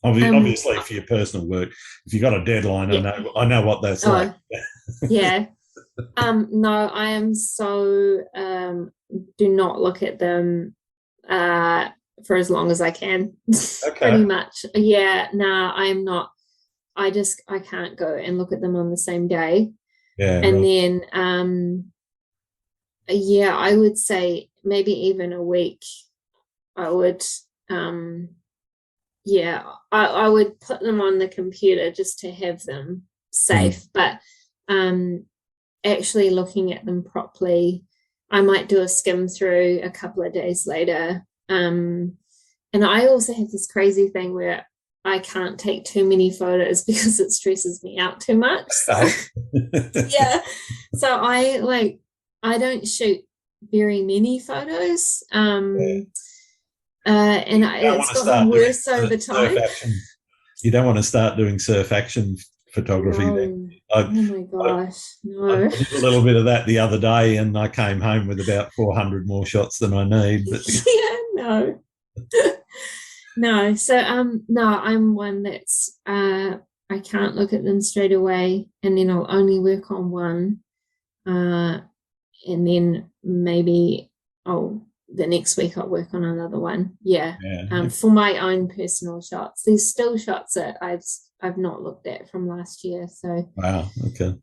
Obviously, for your personal work, if you got a deadline, I know what that's like. Yeah. No, I am so do not look at them for as long as I can. Okay. Pretty much. Yeah. No, I'm not. I can't go and look at them on the same day. Yeah. And then I would say maybe even a week. I would I would put them on the computer just to have them safe. But actually looking at them properly, I might do a skim through a couple of days later. And I also have this crazy thing where I can't take too many photos because it stresses me out too much. Yeah. So I don't shoot very many photos. And it's gotten worse over time. You don't want to start doing surf action photography. No. Oh my gosh, no. I did a little bit of that the other day, and I came home with about 400 more shots than I need. But no. No. So no, I'm one that's I can't look at them straight away, and then I'll only work on one, and then maybe the next week I'll work on another one. Yeah. For my own personal shots. There's still shots that I've not looked at from last year. So wow. Okay.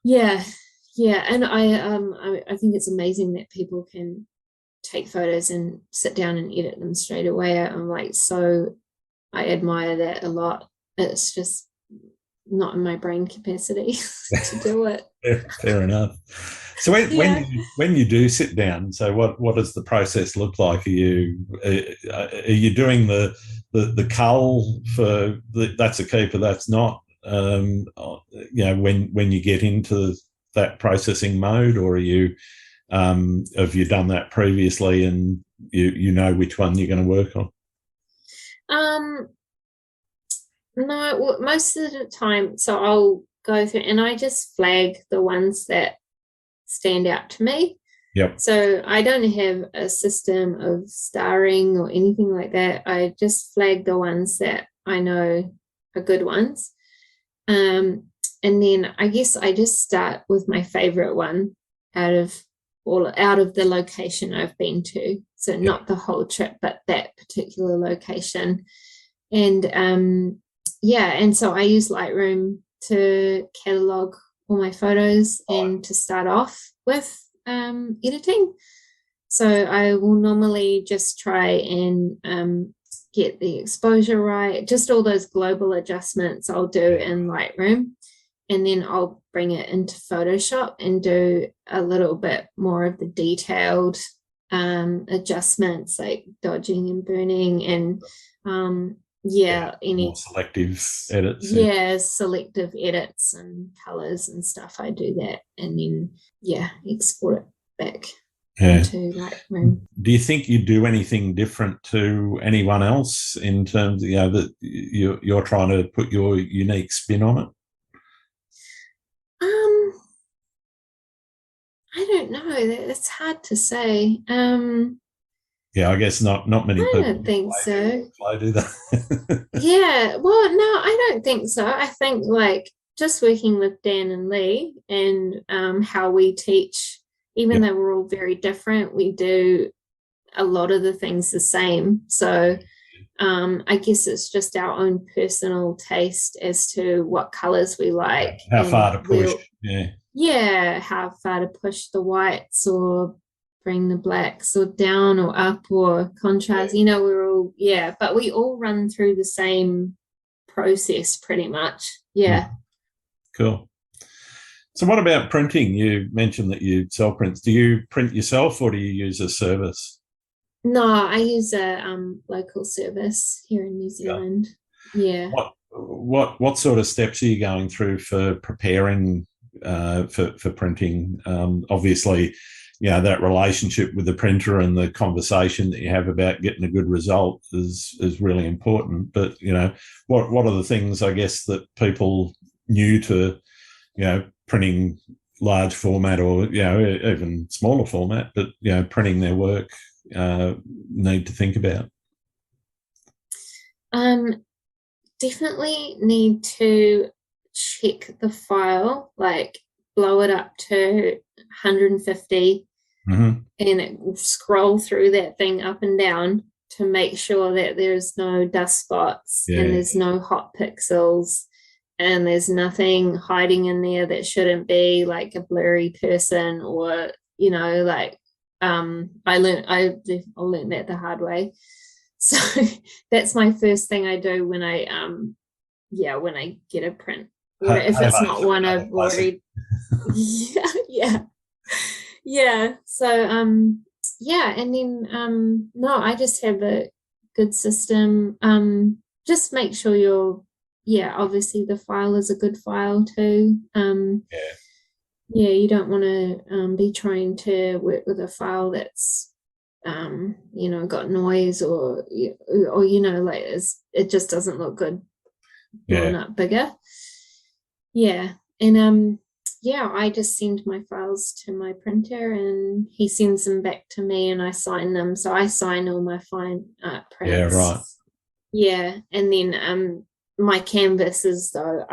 Yeah. And I think it's amazing that people can take photos and sit down and edit them straight away. I admire that a lot. It's just not in my brain capacity to do it. Fair enough. So when you do sit down, so what does the process look like? Are you doing the cull for that's a keeper, that's not? You know, when you get into that processing mode, or are you have you done that previously and you know which one you're going to work on? No, most of the time. So I'll go through and I just flag the ones that stand out to me. Yep. So I don't have a system of starring or anything like that. I just flag the ones that I know are good ones. And then I guess I just start with my favorite one out of the location I've been to. So not the whole trip, but that particular location. And and so I use Lightroom to catalog all my photos and to start off with editing. So I will normally just try and get the exposure right, just all those global adjustments I'll do in Lightroom, and then I'll bring it into Photoshop and do a little bit more of the detailed adjustments like dodging and burning and any more selective edits. Selective edits and colors and stuff. I do that and then export it back into Lightroom. Do you think you do anything different to anyone else in terms of, that you're trying to put your unique spin on it? I don't know. It's hard to say. Yeah, I guess not many I people don't think play their so. workflow, do they? Yeah, well, no, I don't think so. I think like just working with Dan and Lee and how we teach, even Yeah, though we're all very different, we do a lot of the things the same. So I guess it's just our own personal taste as to what colors we like how and far to push. we'll, Yeah, yeah, how far to push the whites or bring the blacks or down or up or contrast. yeah. You know, we're all, yeah, but we all run through the same process pretty much. Yeah. Cool. So what about printing? You mentioned that you sell prints. Do you print yourself or do you use a service? No, I use a local service here in New Yeah. Zealand. Yeah. What sort of steps are you going through for preparing for printing? Obviously, you know, that relationship with the printer and the conversation that you have about getting a good result is really important. But you know, what are the things I guess that people new to, you know, printing large format or, you know, even smaller format, but you know, printing their work need to think about? Um, Definitely need to check the file, like blow it up to 150 Mm-hmm. and it will scroll through that thing up and down to make sure that there's no dust spots and Yeah, there's no hot pixels and there's nothing hiding in there that shouldn't be, like a blurry person or, you know, like I learned that the hard way. So that's my first thing I do when I yeah, when I get a print order. If it's Halo not for one another I've classic. already yeah, yeah. Yeah. So yeah, and then no, I just have a good system. Just make sure you're, yeah, obviously the file is a good file too. Yeah, Yeah, you don't want to be trying to work with a file that's you know, got noise or you know, like it just doesn't look good blown yeah. up bigger. Yeah. And yeah, I just send my files to my printer and he sends them back to me and I sign them. So I sign all my fine art Yeah, right. prints. Yeah. And then my canvases though,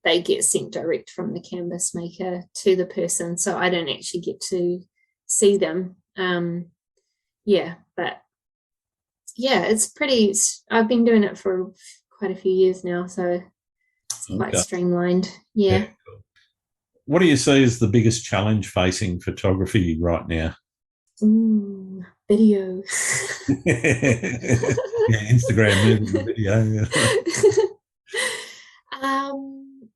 they get sent direct from the canvas maker to the person. So I don't actually get to see them. Yeah, but yeah, it's pretty, I've been doing it for quite a few years now, so it's quite Okay. streamlined. Yeah. Yeah. What do you see as the biggest challenge facing photography right now? Ooh, video. Yeah, Instagram moving the video. Yeah. um,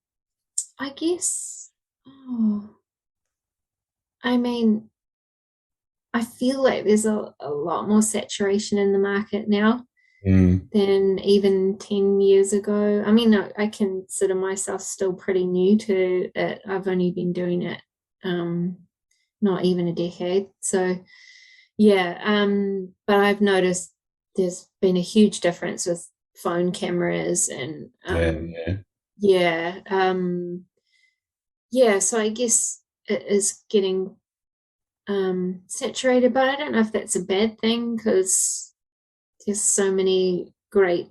I guess, oh, I mean, I feel like there's a lot more saturation in the market now Mm, than even 10 years ago. I mean, I consider myself still pretty new to it. I've only been doing it not even a decade. So yeah, but I've noticed there's been a huge difference with phone cameras and yeah, yeah, yeah, yeah, so I guess it is getting saturated, but I don't know if that's a bad thing because there's so many great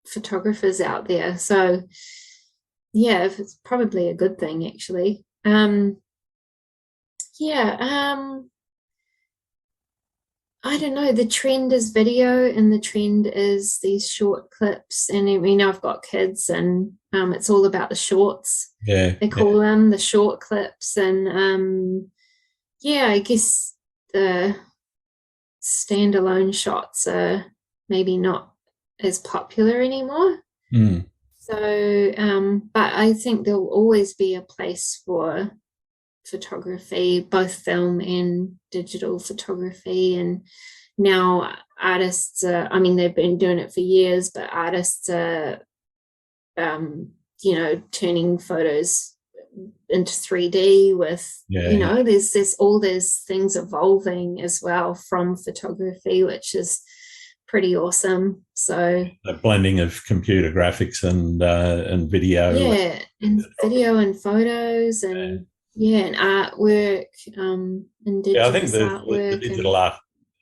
photographers out there. So yeah, it's probably a good thing actually. Yeah, I don't know. The trend is video, and the trend is these short clips. And I mean, I've got kids, and it's all about the shorts. yeah, They yeah, call them the short clips, and yeah, I guess the standalone shots are maybe not as popular anymore. mm, So, but I think there'll always be a place for photography, both film and digital photography. And now artists are, I mean, they've been doing it for years, but artists are, you know, turning photos into 3D with, yeah, you yeah. know, there's all those things evolving as well from photography, which is pretty awesome. So A blending of computer graphics and video yeah, and and photography. video and photos Yeah, and and artwork, Yeah, I think indigenous the artwork, digital and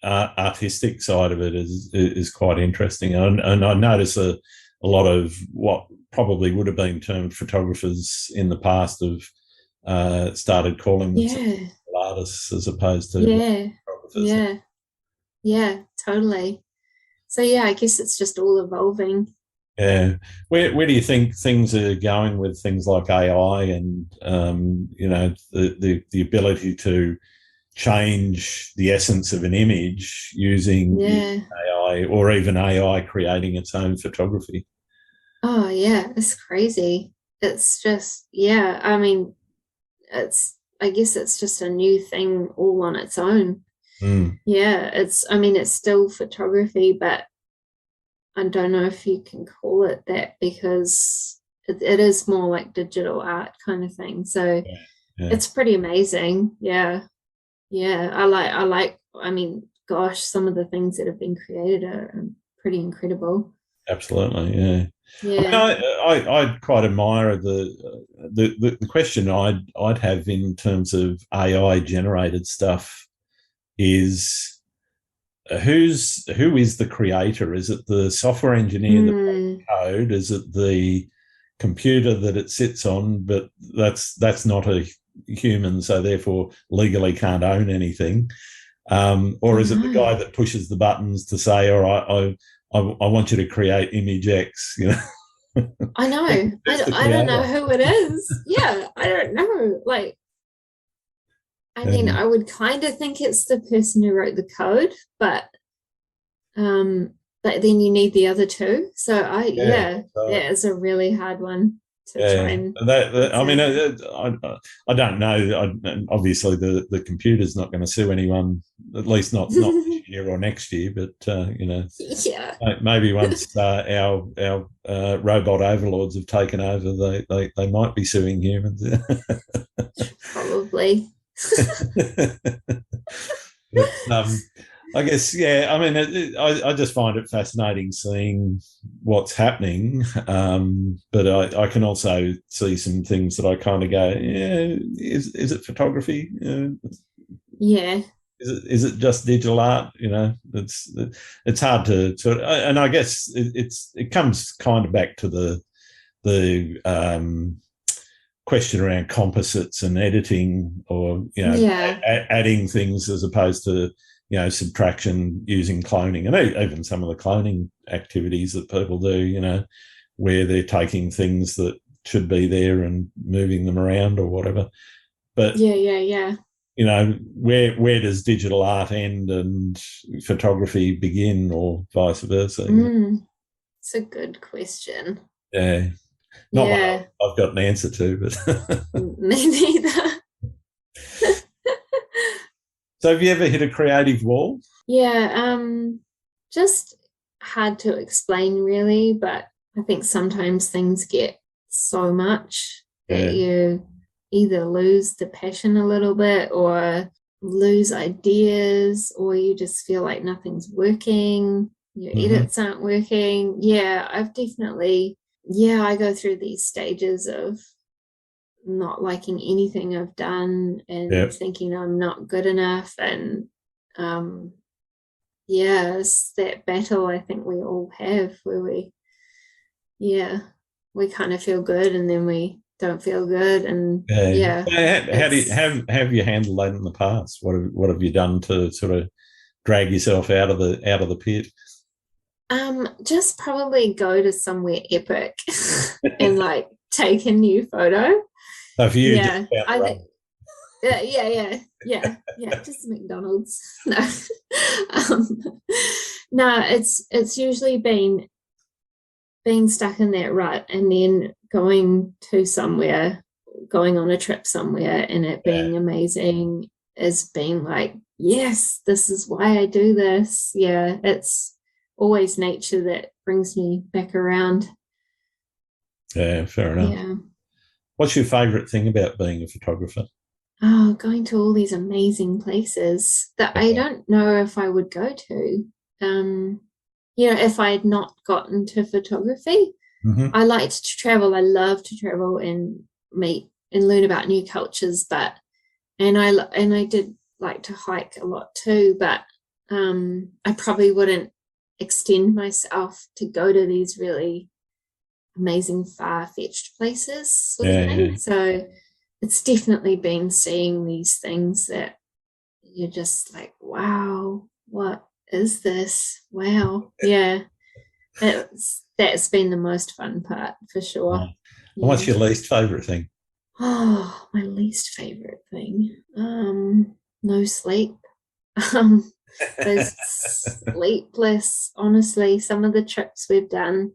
artistic side of it is quite interesting, and I notice a lot of what probably would have been termed photographers in the past have started calling themselves yeah, artists as opposed to yeah, photographers. yeah, yeah, totally. So yeah, I guess it's just all evolving. Yeah, where do you think things are going with things like AI and the ability to change the essence of an image using Yeah. AI, or even AI creating its own photography? Oh yeah, it's crazy. It's just, yeah, I mean, I guess it's just a new thing all on its own. Mm. Yeah, I mean, it's still photography, but I don't know if you can call it that because it is more like digital art kind of thing. So Yeah, yeah, it's pretty amazing. Yeah. Yeah. I mean, gosh, some of the things that have been created are pretty incredible. absolutely. Yeah. I mean, Yeah. I quite admire the question I'd have in terms of AI generated stuff is who is the creator? Is it the software engineer that wrote Mm, the code? Is it the computer that it sits on? But that's not a human, so therefore legally can't own anything. I Or is it the know. guy that pushes the buttons to say, "All right, I want you to create image X"? I know. Who's the I don't know creator? who it is. Yeah, I don't know. Like, I mean, Yeah, I would kind of think it's the person who wrote the code, um, but then you need the other two. So yeah, yeah, right. that is a really hard one to try Yeah, and I mean, answer. I don't know. Obviously, the computer's not going to sue anyone, at least not this year or next year. But Yeah, maybe once our robot overlords have taken over, they might be suing humans. probably. But I guess, yeah. I mean, I just find it fascinating seeing what's happening, but I can also see some things that I kind of go, yeah, is it photography? Yeah. Is it just digital art? It's hard to sort of, and I guess it comes kind of back to the question around composites and editing, or Yeah. adding things as opposed to subtraction using cloning, and even some of the cloning activities that people do, where they're taking things that should be there and moving them around or whatever. But Yeah. Yeah. Yeah. where does digital art end and photography begin, or vice versa? It's a good question. Yeah, not one Yeah. I've got an answer to, but Me neither. so have you ever hit a creative wall? Yeah, just hard to explain really, but I think sometimes things get so much that Yeah. you either lose the passion a little bit or lose ideas, or you just feel like nothing's working, your Mm-hmm. edits aren't working. Yeah, yeah, I go through these stages of not liking anything I've done Yeah. and thinking I'm not good enough. And um, yeah, it's that battle I think we all have where yeah, we kind of feel good and then we don't feel good. And Yeah. yeah, How do you it's have you handled that in the past? What have you done to sort of drag yourself out of the pit? just probably go to somewhere epic and like take a new photo. So for you, just Yeah, down the I think road. yeah, just McDonald's. No. um, no, it's usually been being stuck in that rut and then going on a trip somewhere and it Yeah. being amazing is being like, yes, this is why I do this. Yeah, it's always nature that brings me back around. Yeah, fair enough. Yeah. What's your favourite thing about being a photographer? Oh, going to all these amazing places that I Yeah. don't know if I would go to. Um, if I had not gotten to photography, Mm-hmm. I liked to travel. I love to travel and meet and learn about new cultures. And I did like to hike a lot too, but I probably wouldn't extend myself to go to these really amazing far-fetched places sort of thing. So it's definitely been seeing these things that you're just like, wow, what is this? Wow. Yeah. That's been the most fun part for sure. And what's your least favourite thing? Oh, my least favourite thing. No sleep. Those sleepless, honestly, some of the trips we've done,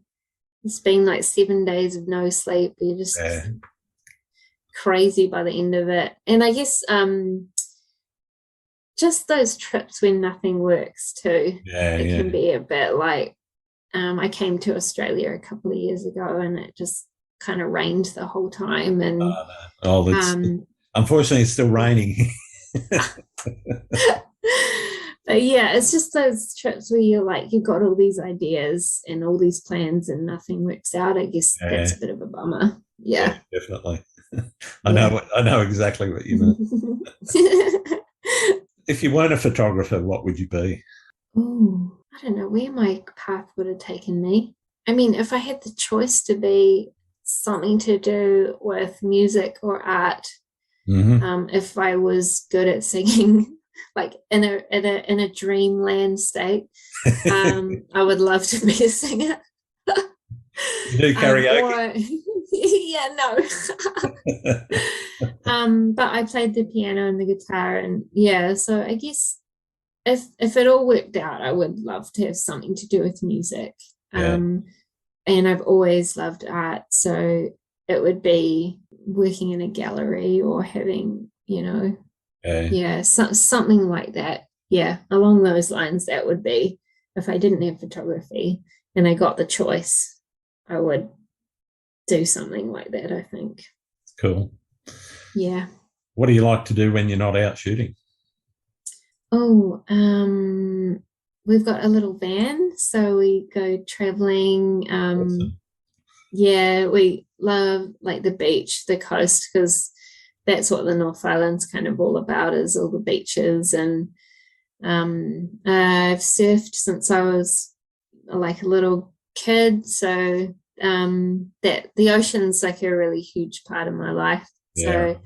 it's been like 7 days of no sleep. You're just crazy by the end of it. And I guess just those trips when nothing works too. It can be a bit like, I came to Australia a couple of years ago and it just kind of rained the whole time. And unfortunately it's still raining. But yeah, it's just those trips where you're like, you've got all these ideas and all these plans and nothing works out. I guess that's a bit of a bummer. Yeah, definitely. I know exactly what you mean. If you weren't a photographer, what would you be? Oh, I don't know where my path would have taken me. I mean, if I had the choice to be something to do with music or art, if I was good at singing, like in a dreamland state, I would love to be a singer. You do karaoke? Yeah, no. But I played the piano and the guitar, and so I guess if it all worked out, I would love to have something to do with music. And I've always loved art, so it would be working in a gallery or having, something like that. Yeah, along those lines, that would be, if I didn't have photography and I got the choice, I would do something like that, I think. Cool. Yeah. What do you like to do when you're not out shooting? Oh, we've got a little van, so we go traveling. Awesome. Yeah, we love like the beach, the coast, because that's what the North Island's kind of all about, is all the beaches. And I've surfed since I was like a little kid, so that the ocean's like a really huge part of my life. So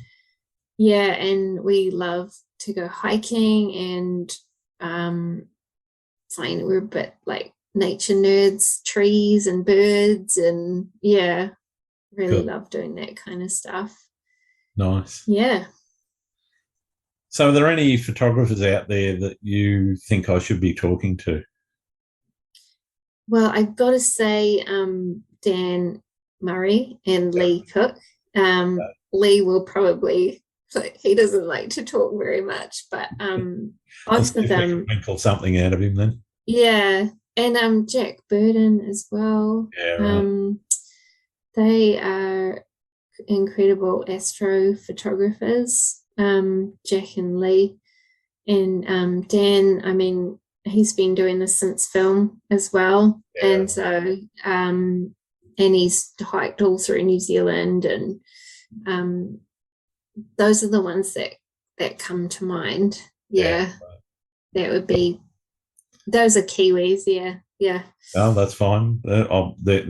and we love to go hiking and find, we're a bit like nature nerds, trees and birds, and really love doing that kind of stuff. Nice. Yeah. So are there any photographers out there that you think I should be talking to? Well, I've got to say Dan Murray and Lee Cook. Lee will probably, he doesn't like to talk very much, but both of them. Winkle something out of him then. Yeah, and Jack Burden as well. Yeah, right. They are incredible astrophotographers, Jack and Lee. And Dan, I mean, he's been doing this since film as well. Yeah. And so, and he's hiked all through New Zealand, and those are the ones that come to mind. Yeah. Right. That would be, those are Kiwis. Yeah. Oh, that's fine. They're on the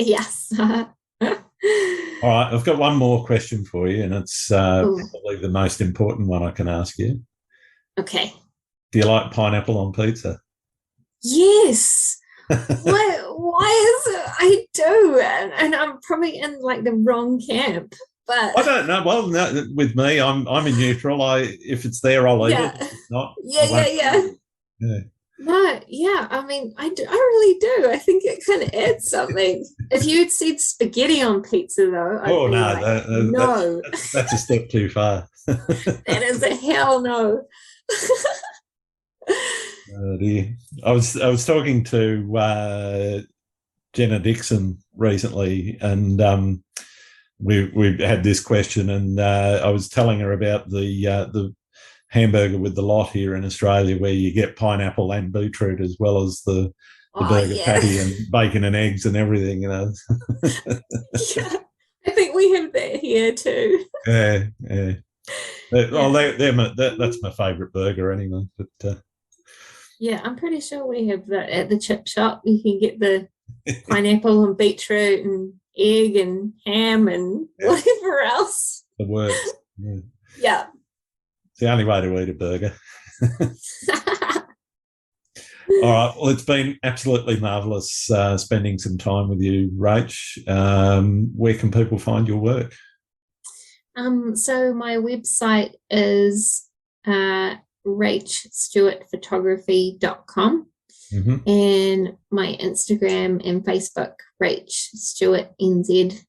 Yes. All right, I've got one more question for you, and it's probably the most important one I can ask you. Okay. Do you like pineapple on pizza? Yes. Why is it? I do, and I'm probably in like the wrong camp. But I don't know. Well, no, with me, I'm in neutral. If it's there, I'll eat it. If it's not, yeah. No, yeah. I mean, I really do. I think it kind of adds something. If you'd said spaghetti on pizza, though, no, that's a step too far. That is a hell no. Oh dear. I was talking to Jenna Dixon recently, and we had this question, and I was telling her about the hamburger with the lot here in Australia, where you get pineapple and beetroot as well as the burger patty and bacon and eggs and everything, Yeah. I think we have that here too. Yeah. Well, that's my favourite burger anyway. But yeah, I'm pretty sure we have that at the chip shop. You can get the pineapple and beetroot and egg and ham and whatever else. The works. Yeah. It's the only way to eat a burger. All right. Well, it's been absolutely marvellous spending some time with you, Rach. Where can people find your work? So my website is rachstewartphotography.com. And my Instagram and Facebook, Rach Stewart NZ,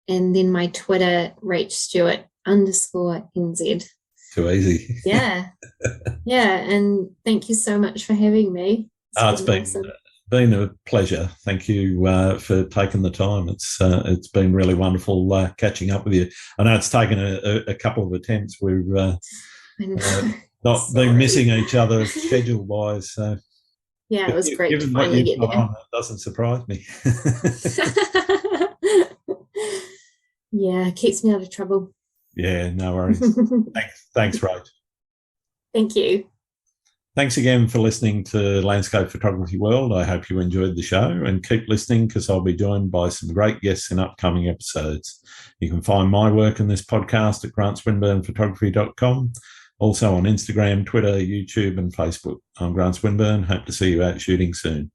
and then my Twitter, Rach Stewart _NZ. Too easy. Yeah. And thank you so much for having me. It's been a pleasure. Thank you for taking the time. It's been really wonderful catching up with you. I know it's taken a couple of attempts. We've not been missing each other schedule-wise. So yeah, it was great. Given what you've got on, it doesn't surprise me. Yeah, it keeps me out of trouble. Yeah, no worries. Thanks, Rach. Thank you. Thanks again for listening to Landscape Photography World. I hope you enjoyed the show, and keep listening because I'll be joined by some great guests in upcoming episodes. You can find my work in this podcast at grantswinburnephotography.com. Also on Instagram, Twitter, YouTube and Facebook. I'm Grant Swinburne. Hope to see you out shooting soon.